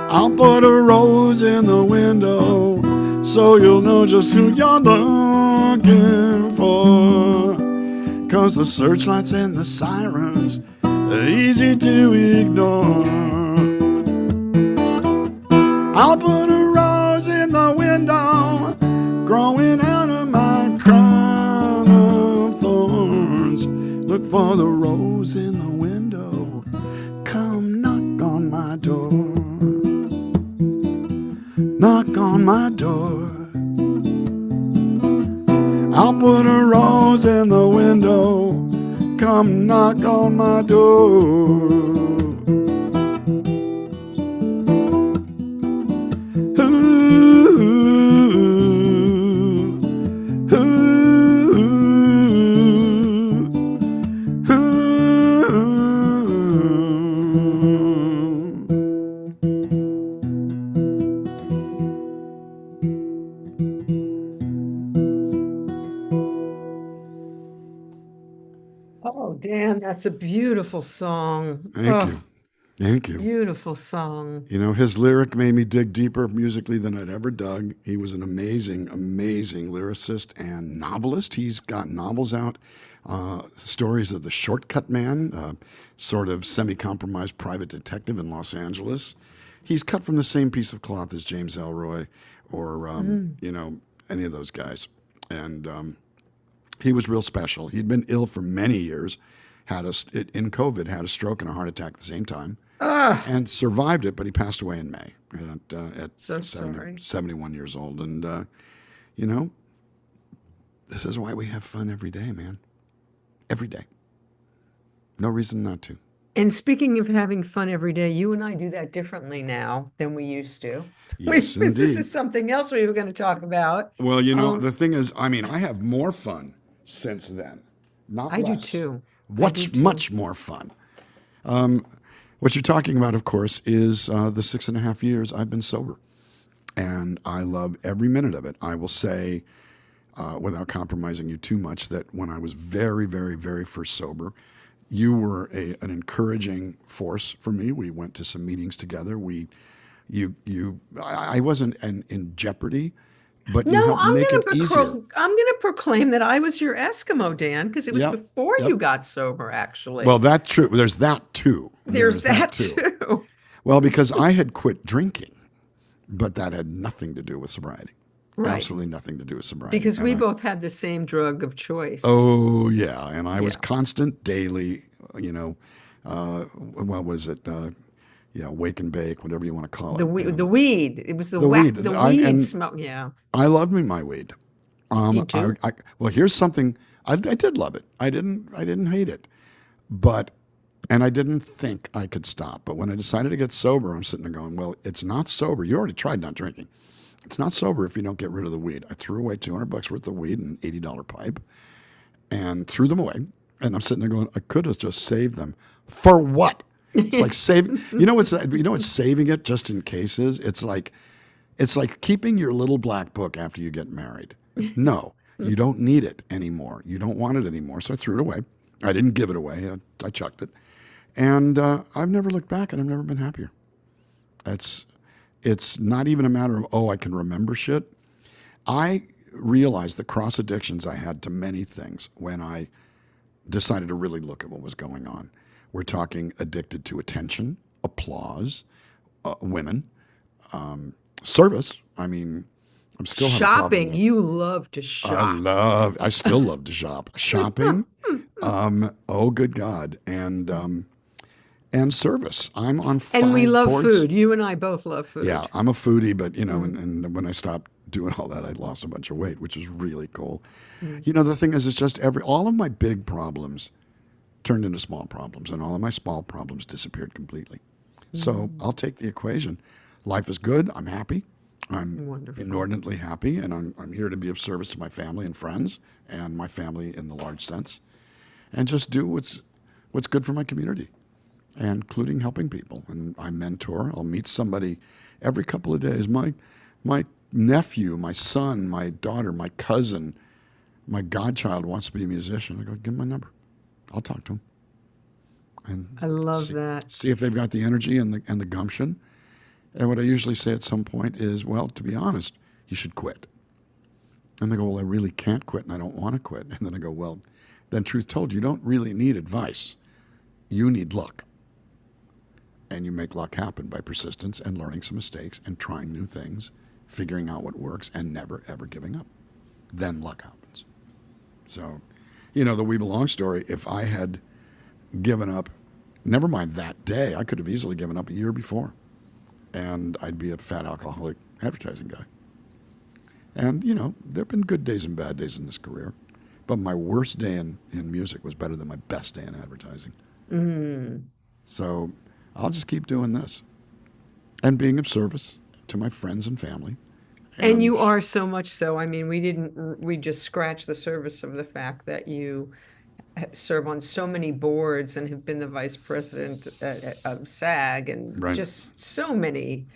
Speaker 2: I'll put a rose in the window so you'll know just who you're looking for. 'Cause the searchlights and the sirens are easy to ignore. I'll put a rose in the window growing out of my crown of thorns. Look for the rose in the window, come knock on my door. knock on my door. I'll put a rose in the window, come knock on my door.
Speaker 1: Oh, Dan, that's a beautiful song.
Speaker 2: Thank
Speaker 1: Oh,
Speaker 2: you. Thank you.
Speaker 1: beautiful song.
Speaker 2: You know, his lyric made me dig deeper musically than I'd ever dug. He was an amazing, amazing lyricist and novelist. He's got novels out, stories of the Shortcut Man, sort of semi-compromised private detective in Los Angeles. He's cut from the same piece of cloth as James Ellroy or, you know, any of those guys. And he was real special. He'd been ill for many years, in COVID, had a stroke and a heart attack at the same time. And survived it, but he passed away in May at
Speaker 1: So sorry.
Speaker 2: 71 years old. And, you know, this is why we have fun every day, man. Every day. No reason not to.
Speaker 1: And speaking of having fun every day, you and I do that differently now than we used to.
Speaker 2: Yes,
Speaker 1: This
Speaker 2: indeed.
Speaker 1: is something else we were going to talk about.
Speaker 2: Well, you know, the thing is, I mean, I have more fun since then. Not
Speaker 1: I do
Speaker 2: less.
Speaker 1: too.
Speaker 2: Much more fun. What you're talking about, of course, is the 6.5 years I've been sober. And I love every minute of it. I will say, without compromising you too much, that when I was very, very, very first sober, you were an encouraging force for me. We went to some meetings together. I wasn't in jeopardy, but you
Speaker 1: No,
Speaker 2: helped make it easier.
Speaker 1: I'm going to proclaim that I was your Eskimo, Dan, because it was
Speaker 2: Yep,
Speaker 1: before
Speaker 2: yep.
Speaker 1: you got sober, actually.
Speaker 2: Well, that's true. There's that too.
Speaker 1: There's that too.
Speaker 2: Well, because I had quit drinking, but that had nothing to do with sobriety.
Speaker 1: Right.
Speaker 2: Absolutely nothing to do with sobriety.
Speaker 1: Because we
Speaker 2: And
Speaker 1: both had the same drug of choice.
Speaker 2: oh, yeah. And I was
Speaker 1: Yeah.
Speaker 2: constant daily, you know, what was it? Yeah, wake and bake, whatever you want to call it.
Speaker 1: The weed. It was the
Speaker 2: weed.
Speaker 1: The
Speaker 2: I-
Speaker 1: weed
Speaker 2: and-
Speaker 1: smoke. Yeah.
Speaker 2: I loved me my weed.
Speaker 1: Me too.
Speaker 2: Well, here's something. I did love it. I didn't hate it, and I didn't think I could stop. But when I decided to get sober, I'm sitting there going, well, it's not sober. You already tried not drinking. It's not sober if you don't get rid of the weed. I threw away $200 worth of weed and an $80 pipe, and threw them away. And I'm sitting there going, I could have just saved them. For what? It's like saving. You know what's saving it just in case is? It's like keeping your little black book after you get married. No, you don't need it anymore. You don't want it anymore. So I threw it away. I didn't give it away. I chucked it. And I've never looked back, and I've never been happier. It's not even a matter of, oh, I can remember shit. I realized the cross addictions I had to many things when I decided to really look at what was going on. We're talking addicted to attention, applause, women, service. I mean, I'm still having a problem
Speaker 1: Shopping.
Speaker 2: with-
Speaker 1: You love to shop.
Speaker 2: I still love to shop. Shopping, oh good God, and service. I'm on 5
Speaker 1: And we love
Speaker 2: boards.
Speaker 1: food. You and I both love food.
Speaker 2: Yeah, I'm a foodie, but you know, and when I stopped doing all that, I lost a bunch of weight, which is really cool. You know, the thing is, it's just all of my big problems turned into small problems, and all of my small problems disappeared completely. So I'll take the equation. Life is good. I'm happy. I'm
Speaker 1: Wonderful.
Speaker 2: inordinately happy, and I'm here to be of service to my family and friends, and my family in the large sense, and just do what's good for my community, including helping people. And I mentor. I'll meet somebody every couple of days. My nephew, my son, my daughter, my cousin, my godchild wants to be a musician. I go, give him my number. I'll talk to him. And
Speaker 1: I love that.
Speaker 2: see if they've got the energy and the gumption. And what I usually say at some point is, well, to be honest, you should quit. And they go, well, I really can't quit, and I don't want to quit. And then I go, well, then truth told, you don't really need advice. You need luck. And you make luck happen by persistence and learning some mistakes and trying new things, figuring out what works, and never, ever giving up. Then luck happens. So, you know, the We Belong story, if I had given up, never mind that day, I could have easily given up a year before. and I'd be a fat alcoholic advertising guy. And, you know, there have been good days and bad days in this career. But my worst day in music was better than my best day in advertising. So I'll just keep doing this and being of service to my friends and family.
Speaker 1: And you are so much so. I mean, we just scratched the surface of the fact that you serve on so many boards and have been the vice president of SAG and
Speaker 2: Right.
Speaker 1: just so many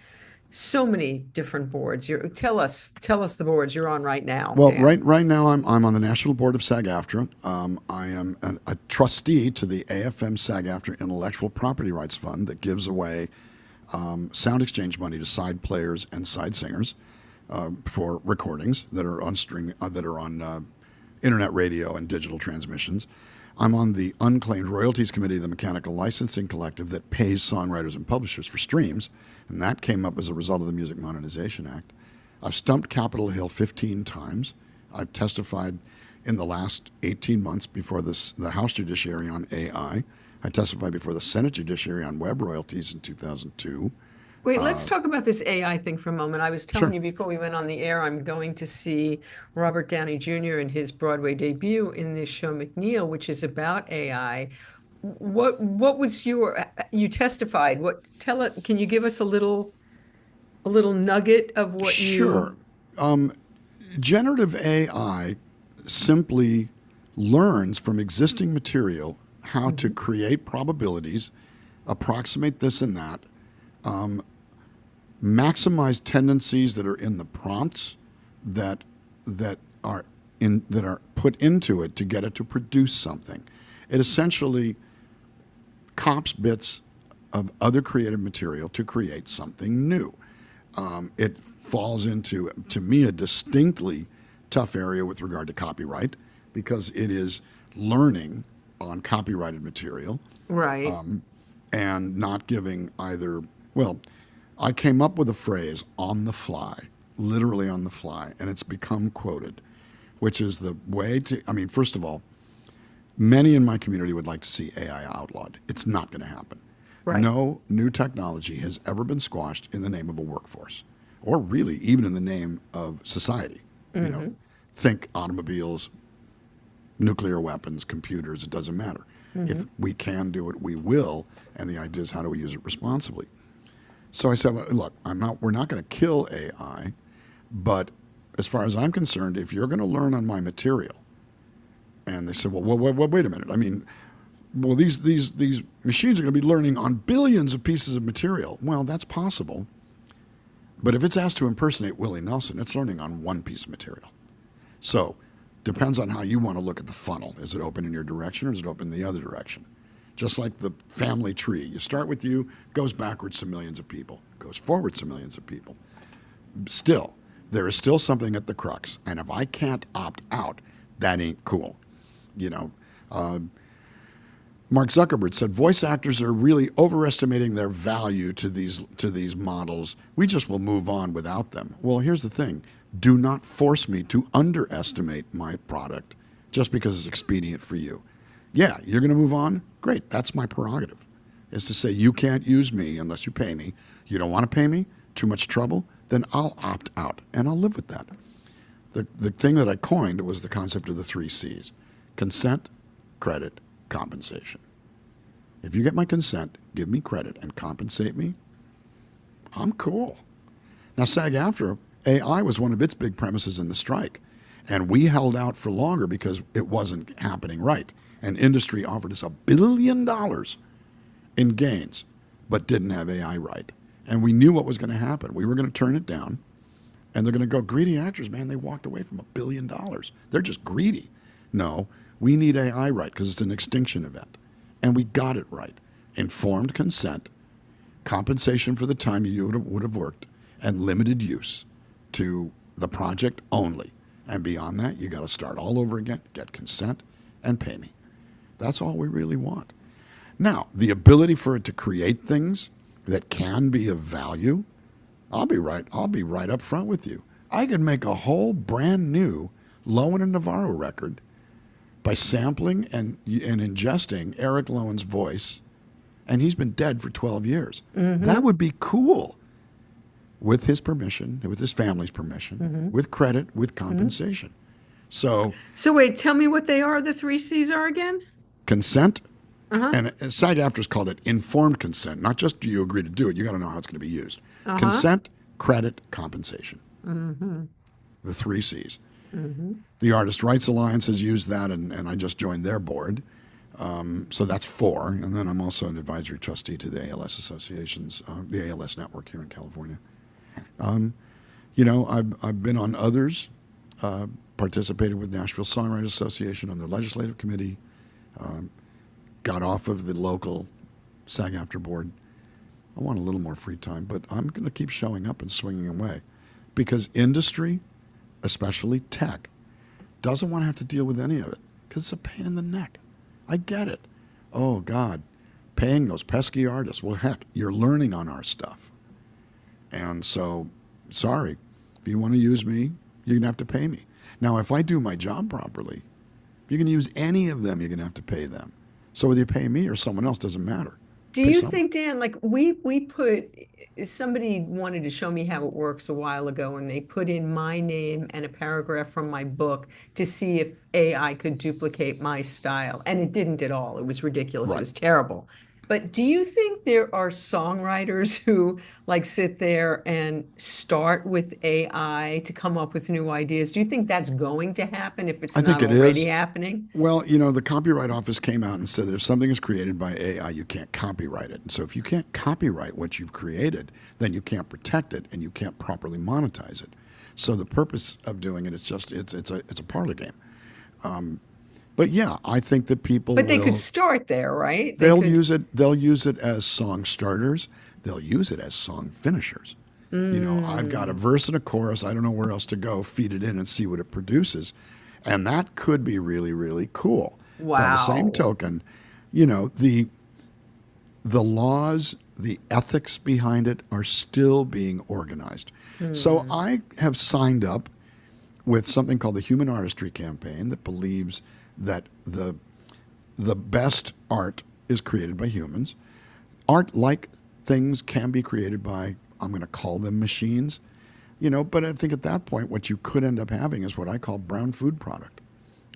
Speaker 1: different boards. Tell us the boards you're on right now.
Speaker 2: Well,
Speaker 1: Dan.
Speaker 2: right now I'm on the national board of SAG-AFTRA. I am a trustee to the AFM SAG-AFTRA Intellectual Property Rights Fund that gives away sound exchange money to side players and side singers for recordings that are on streaming, that are on internet radio and digital transmissions. I'm on the Unclaimed Royalties Committee of the Mechanical Licensing Collective that pays songwriters and publishers for streams, and that came up as a result of the Music Monetization Act. I've stumped Capitol Hill 15 times. I've testified in the last 18 months before the House Judiciary on AI. I testified before the Senate Judiciary on web royalties in 2002.
Speaker 1: Wait, let's talk about this AI thing for a moment. I was telling
Speaker 2: Sure.
Speaker 1: you before we went on the air, I'm going to see Robert Downey Jr. in his Broadway debut in this show McNeil, which is about AI. What was you testified? Can you give us a little nugget of what
Speaker 2: Sure. Generative AI simply learns from existing material how to create probabilities, approximate this and that, maximize tendencies that are in the prompts that are put into it to get it to produce something. It essentially cops bits of other creative material to create something new. It falls into, to me, a distinctly tough area with regard to copyright because it is learning on copyrighted material.
Speaker 1: Right.
Speaker 2: And not giving either, well, I came up with a phrase on the fly, literally on the fly, and it's become quoted, which is the way to, I mean, first of all, many in my community would like to see AI outlawed. It's not going to happen.
Speaker 1: Right.
Speaker 2: No new technology has ever been squashed in the name of a workforce, or really even in the name of society. You know, think automobiles, nuclear weapons, computers, it doesn't matter. If we can do it, we will. And the idea is how do we use it responsibly? So I said, well, look, we're not going to kill AI, but as far as I'm concerned, if you're going to learn on my material, and they said, well, wait a minute. I mean, well, these machines are going to be learning on billions of pieces of material. Well, that's possible. But if it's asked to impersonate Willie Nelson, it's learning on one piece of material. So depends on how you want to look at the funnel. Is it open in your direction or is it open in the other direction? Just like the family tree. You start with you, goes backwards to millions of people, goes forwards to millions of people. Still, there is still something at the crux. And if I can't opt out, that ain't cool. You know, Mark Zuckerberg said voice actors are really overestimating their value to these models. We just will move on without them. Well, here's the thing. Do not force me to underestimate my product just because it's expedient for you. Yeah, you're going to move on? Great. That's my prerogative, is to say you can't use me unless you pay me. You don't want to pay me? Too much trouble? Then I'll opt out, and I'll live with that. The thing that I coined was the concept of the 3 C's. Consent, credit, compensation. If you get my consent, give me credit, and compensate me, I'm cool. Now, SAG-AFTRA, AI was one of its big premises in the strike, and we held out for longer because it wasn't happening right. And industry offered us $1 billion in gains, but didn't have AI right. And we knew what was going to happen. We were going to turn it down, and they're going to go, greedy actors, man, they walked away from $1 billion. They're just greedy. No, we need AI right because it's an extinction event. And we got it right. Informed consent, compensation for the time you would have worked, and limited use to the project only. And beyond that, you got to start all over again, get consent, and pay me. That's all we really want. Now, the ability for it to create things that can be of value, I'll be right up front with you. I could make a whole brand new Lowen and Navarro record by sampling and ingesting Eric Lowen's voice, and he's been dead for 12 years. That would be cool. with his permission, with his family's permission, with credit, with compensation. So
Speaker 1: So wait, tell me what they are, the three C's are again?
Speaker 2: consent,
Speaker 1: Uh-huh.
Speaker 2: and SAG-AFTRA's called it informed consent. Not just do you agree to do it, you got to know how it's going to be used.
Speaker 1: Uh-huh.
Speaker 2: Consent, credit, compensation. The three C's. The Artist Rights Alliance has used that, and I just joined their board. So that's four. And then I'm also an advisory trustee to the ALS associations, the ALS network here in California. I've been on others, participated with Nashville Songwriters Association on the legislative committee, got off of the local SAG-AFTRA board. I want a little more free time, but I'm going to keep showing up and swinging away because industry, especially tech, doesn't want to have to deal with any of it because it's a pain in the neck. I get it. Oh, God, paying those pesky artists. Well, heck, you're learning on our stuff. And so, sorry, if you want to use me, you're going to have to pay me. Now, if I do my job properly, you can use any of them, you're going to have to pay them. So whether you pay me or someone else doesn't matter.
Speaker 1: Do you think, Dan, like we put, somebody wanted to show me how it works a while ago, and they put in my name and a paragraph from my book to see if AI could duplicate my style. And it didn't at all. It was ridiculous. It
Speaker 2: Right.
Speaker 1: was terrible. But do you think there are songwriters who like sit there and start with AI to come up with new ideas? Do you think that's going to happen if it's
Speaker 2: I think
Speaker 1: not
Speaker 2: it
Speaker 1: already
Speaker 2: is.
Speaker 1: happening?
Speaker 2: Well, the Copyright Office came out and said if something is created by AI, you can't copyright it. And so if you can't copyright what you've created, then you can't protect it and you can't properly monetize it. So the purpose of doing it is just it's a parlor game. But yeah, I think that people
Speaker 1: But they
Speaker 2: will,
Speaker 1: could start there, right?
Speaker 2: they'll
Speaker 1: could,
Speaker 2: use it. They'll use it as song starters. They'll use it as song finishers. I've got a verse and a chorus. I don't know where else to go. Feed it in and see what it produces, and that could be really, really cool. By the same
Speaker 1: Wow.
Speaker 2: token, the laws, the ethics behind it are still being organized. So I have signed up with something called the Human Artistry Campaign that believes that the best art is created by humans. Art-like things can be created by, I'm going to call them machines, but I think at that point what you could end up having is what I call brown food product.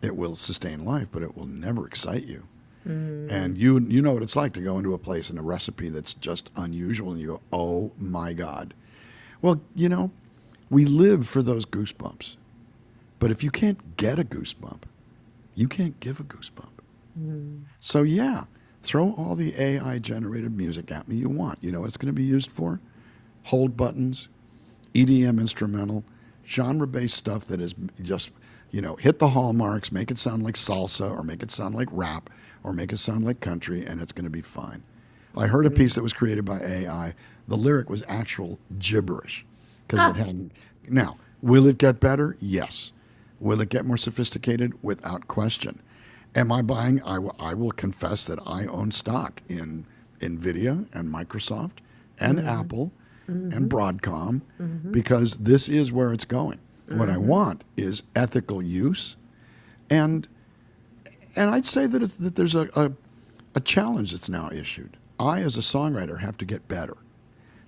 Speaker 2: It will sustain life, but it will never excite you. And you know what it's like to go into a place and a recipe that's just unusual and you go, oh my God. Well, we live for those goosebumps. But if you can't get a goosebump, you can't give a goosebump. So yeah, throw all the AI generated music at me you want. You know what it's going to be used for? Hold buttons, EDM instrumental, genre-based stuff that is just, hit the hallmarks, make it sound like salsa or make it sound like rap or make it sound like country, and it's going to be fine. I heard a piece that was created by AI. The lyric was actual gibberish because it hadn't. Now, will it get better? Yes. Will it get more sophisticated? Without question. Am I buying? I will confess that I own stock in NVIDIA and Microsoft and Apple and Broadcom because this is where it's going. What I want is ethical use, and I'd say that there's a challenge that's now issued. I, as a songwriter, have to get better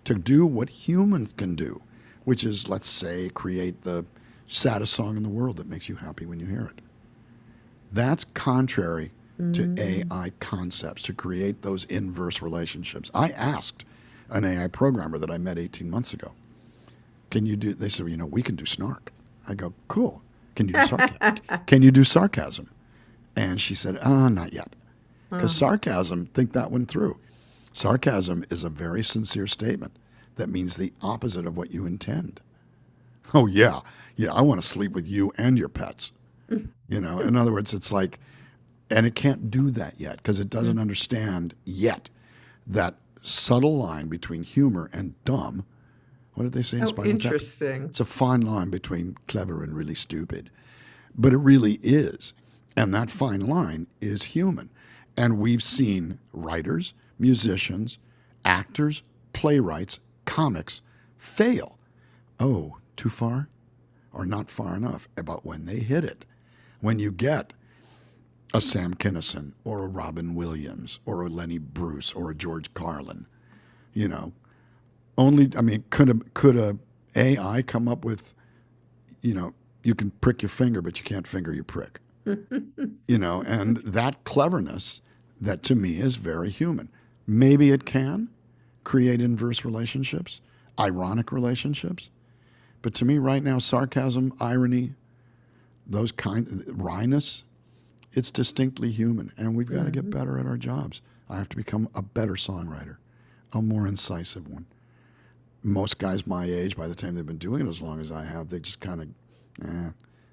Speaker 2: to do what humans can do, which is, let's say, create the saddest song in the world that makes you happy when you hear it. That's contrary to AI concepts, to create those inverse relationships. I asked an AI programmer that I met 18 months ago, can you do, they said, we can do snark. I go, cool. Can you do sarcasm? Can you do sarcasm? And she said, not yet. Because sarcasm, think that one through. Sarcasm is a very sincere statement that means the opposite of what you intend. Oh, yeah, I want to sleep with you and your pets. In other words, it's like, and it can't do that yet because it doesn't understand yet that subtle line between humor and dumb. What did they say in
Speaker 1: Oh,
Speaker 2: Spinal Tap?
Speaker 1: interesting.
Speaker 2: It's a fine line between clever and really stupid. But it really is. And that fine line is human. And we've seen writers, musicians, actors, playwrights, comics fail. Oh, too far or not far enough about when they hit it. When you get a Sam Kinison or a Robin Williams or a Lenny Bruce or a George Carlin, only, I mean, could a AI come up with, you can prick your finger, but you can't finger your prick, and that cleverness that to me is very human. Maybe it can create inverse relationships, ironic relationships. But to me right now, sarcasm, irony, those wryness, it's distinctly human. And we've got to get better at our jobs. I have to become a better songwriter, a more incisive one. Most guys my age, by the time they've been doing it as long as I have, they just kind of,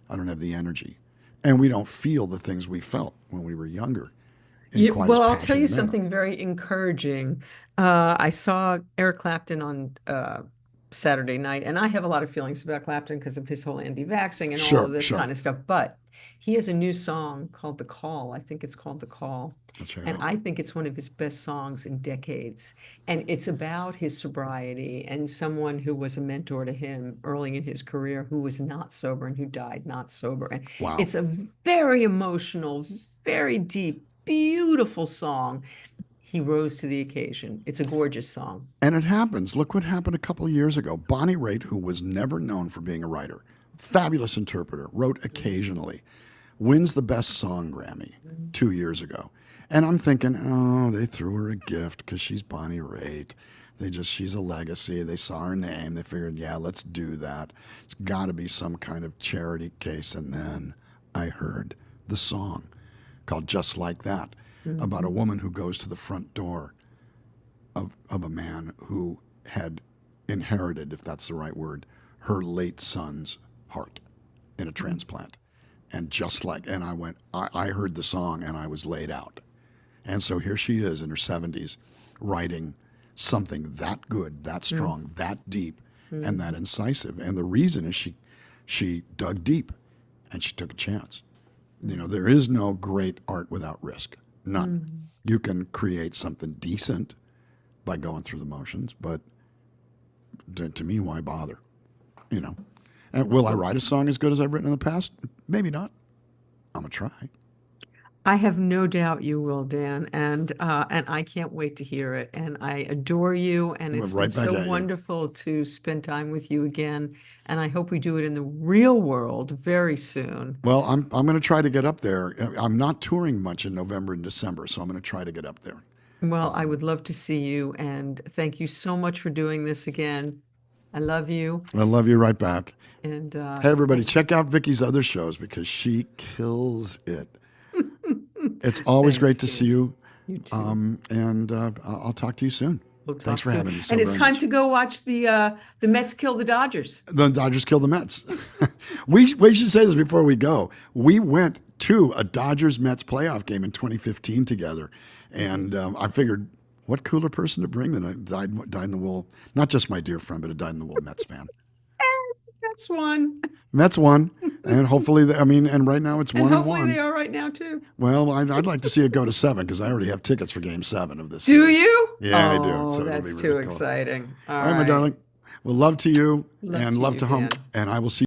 Speaker 2: I don't have the energy. And we don't feel the things we felt when we were younger.
Speaker 1: Well, I'll tell you something very encouraging. I saw Eric Clapton on Saturday night, and I have a lot of feelings about Clapton because of his whole anti-vaxxing and all of this kind of stuff. But he has a new song called The Call. I think it's called The Call. And I think it's one of his best songs in decades. And it's about his sobriety and someone who was a mentor to him early in his career who was not sober and who died not sober. And it's a very emotional, very deep, beautiful song. He rose to the occasion. It's a gorgeous song.
Speaker 2: And it happens. Look what happened a couple of years ago. Bonnie Raitt, who was never known for being a writer, fabulous interpreter, wrote occasionally, wins the Best Song Grammy 2 years ago. And I'm thinking, oh, they threw her a gift because she's Bonnie Raitt. She's a legacy. They saw her name. They figured, yeah, let's do that. It's got to be some kind of charity case. And then I heard the song called Just Like That, about a woman who goes to the front door of a man who had inherited, if that's the right word, her late son's heart in a transplant. And I heard the song and I was laid out. And so here she is in her 70s writing something that good, that strong, that deep, and that incisive. And the reason is she dug deep and she took a chance. There is no great art without risk. None. You can create something decent by going through the motions, but to me, why bother? And will I write a song as good as I've written in the past? Maybe not. I'm going to try.
Speaker 1: I have no doubt you will, Dan, and I can't wait to hear it. And I adore you, and it's been so wonderful to spend time with you again. And I hope we do it in the real world very soon.
Speaker 2: Well, I'm going to try to get up there. I'm not touring much in November and December, so I'm going to try to get up there.
Speaker 1: Well, I would love to see you, and thank you so much for doing this again. I love you.
Speaker 2: I love you right back.
Speaker 1: And
Speaker 2: hey, everybody, check out Vicki's other shows because she kills it. It's always great to see you.
Speaker 1: You too.
Speaker 2: And I'll talk to you soon. Thanks for having me.
Speaker 1: And it's time to go watch the Mets kill the Dodgers.
Speaker 2: The Dodgers kill the Mets. we should say this before we go. We went to a Dodgers-Mets playoff game in 2015 together. And I figured, what cooler person to bring than a dyed-in-the-wool, not just my dear friend, but a dyed-in-the-wool Mets fan.
Speaker 1: Mets won.
Speaker 2: Mets won. And hopefully, and right now it's 1-1.
Speaker 1: Hopefully they are right now, too.
Speaker 2: Well, I'd like to see it go to 7 because I already have tickets for Game 7 of this
Speaker 1: Do
Speaker 2: series.
Speaker 1: you?
Speaker 2: Yeah, I do.
Speaker 1: So that's too exciting.
Speaker 2: All right, my darling. Well, love to you and love to
Speaker 1: Dan.
Speaker 2: home. And I will see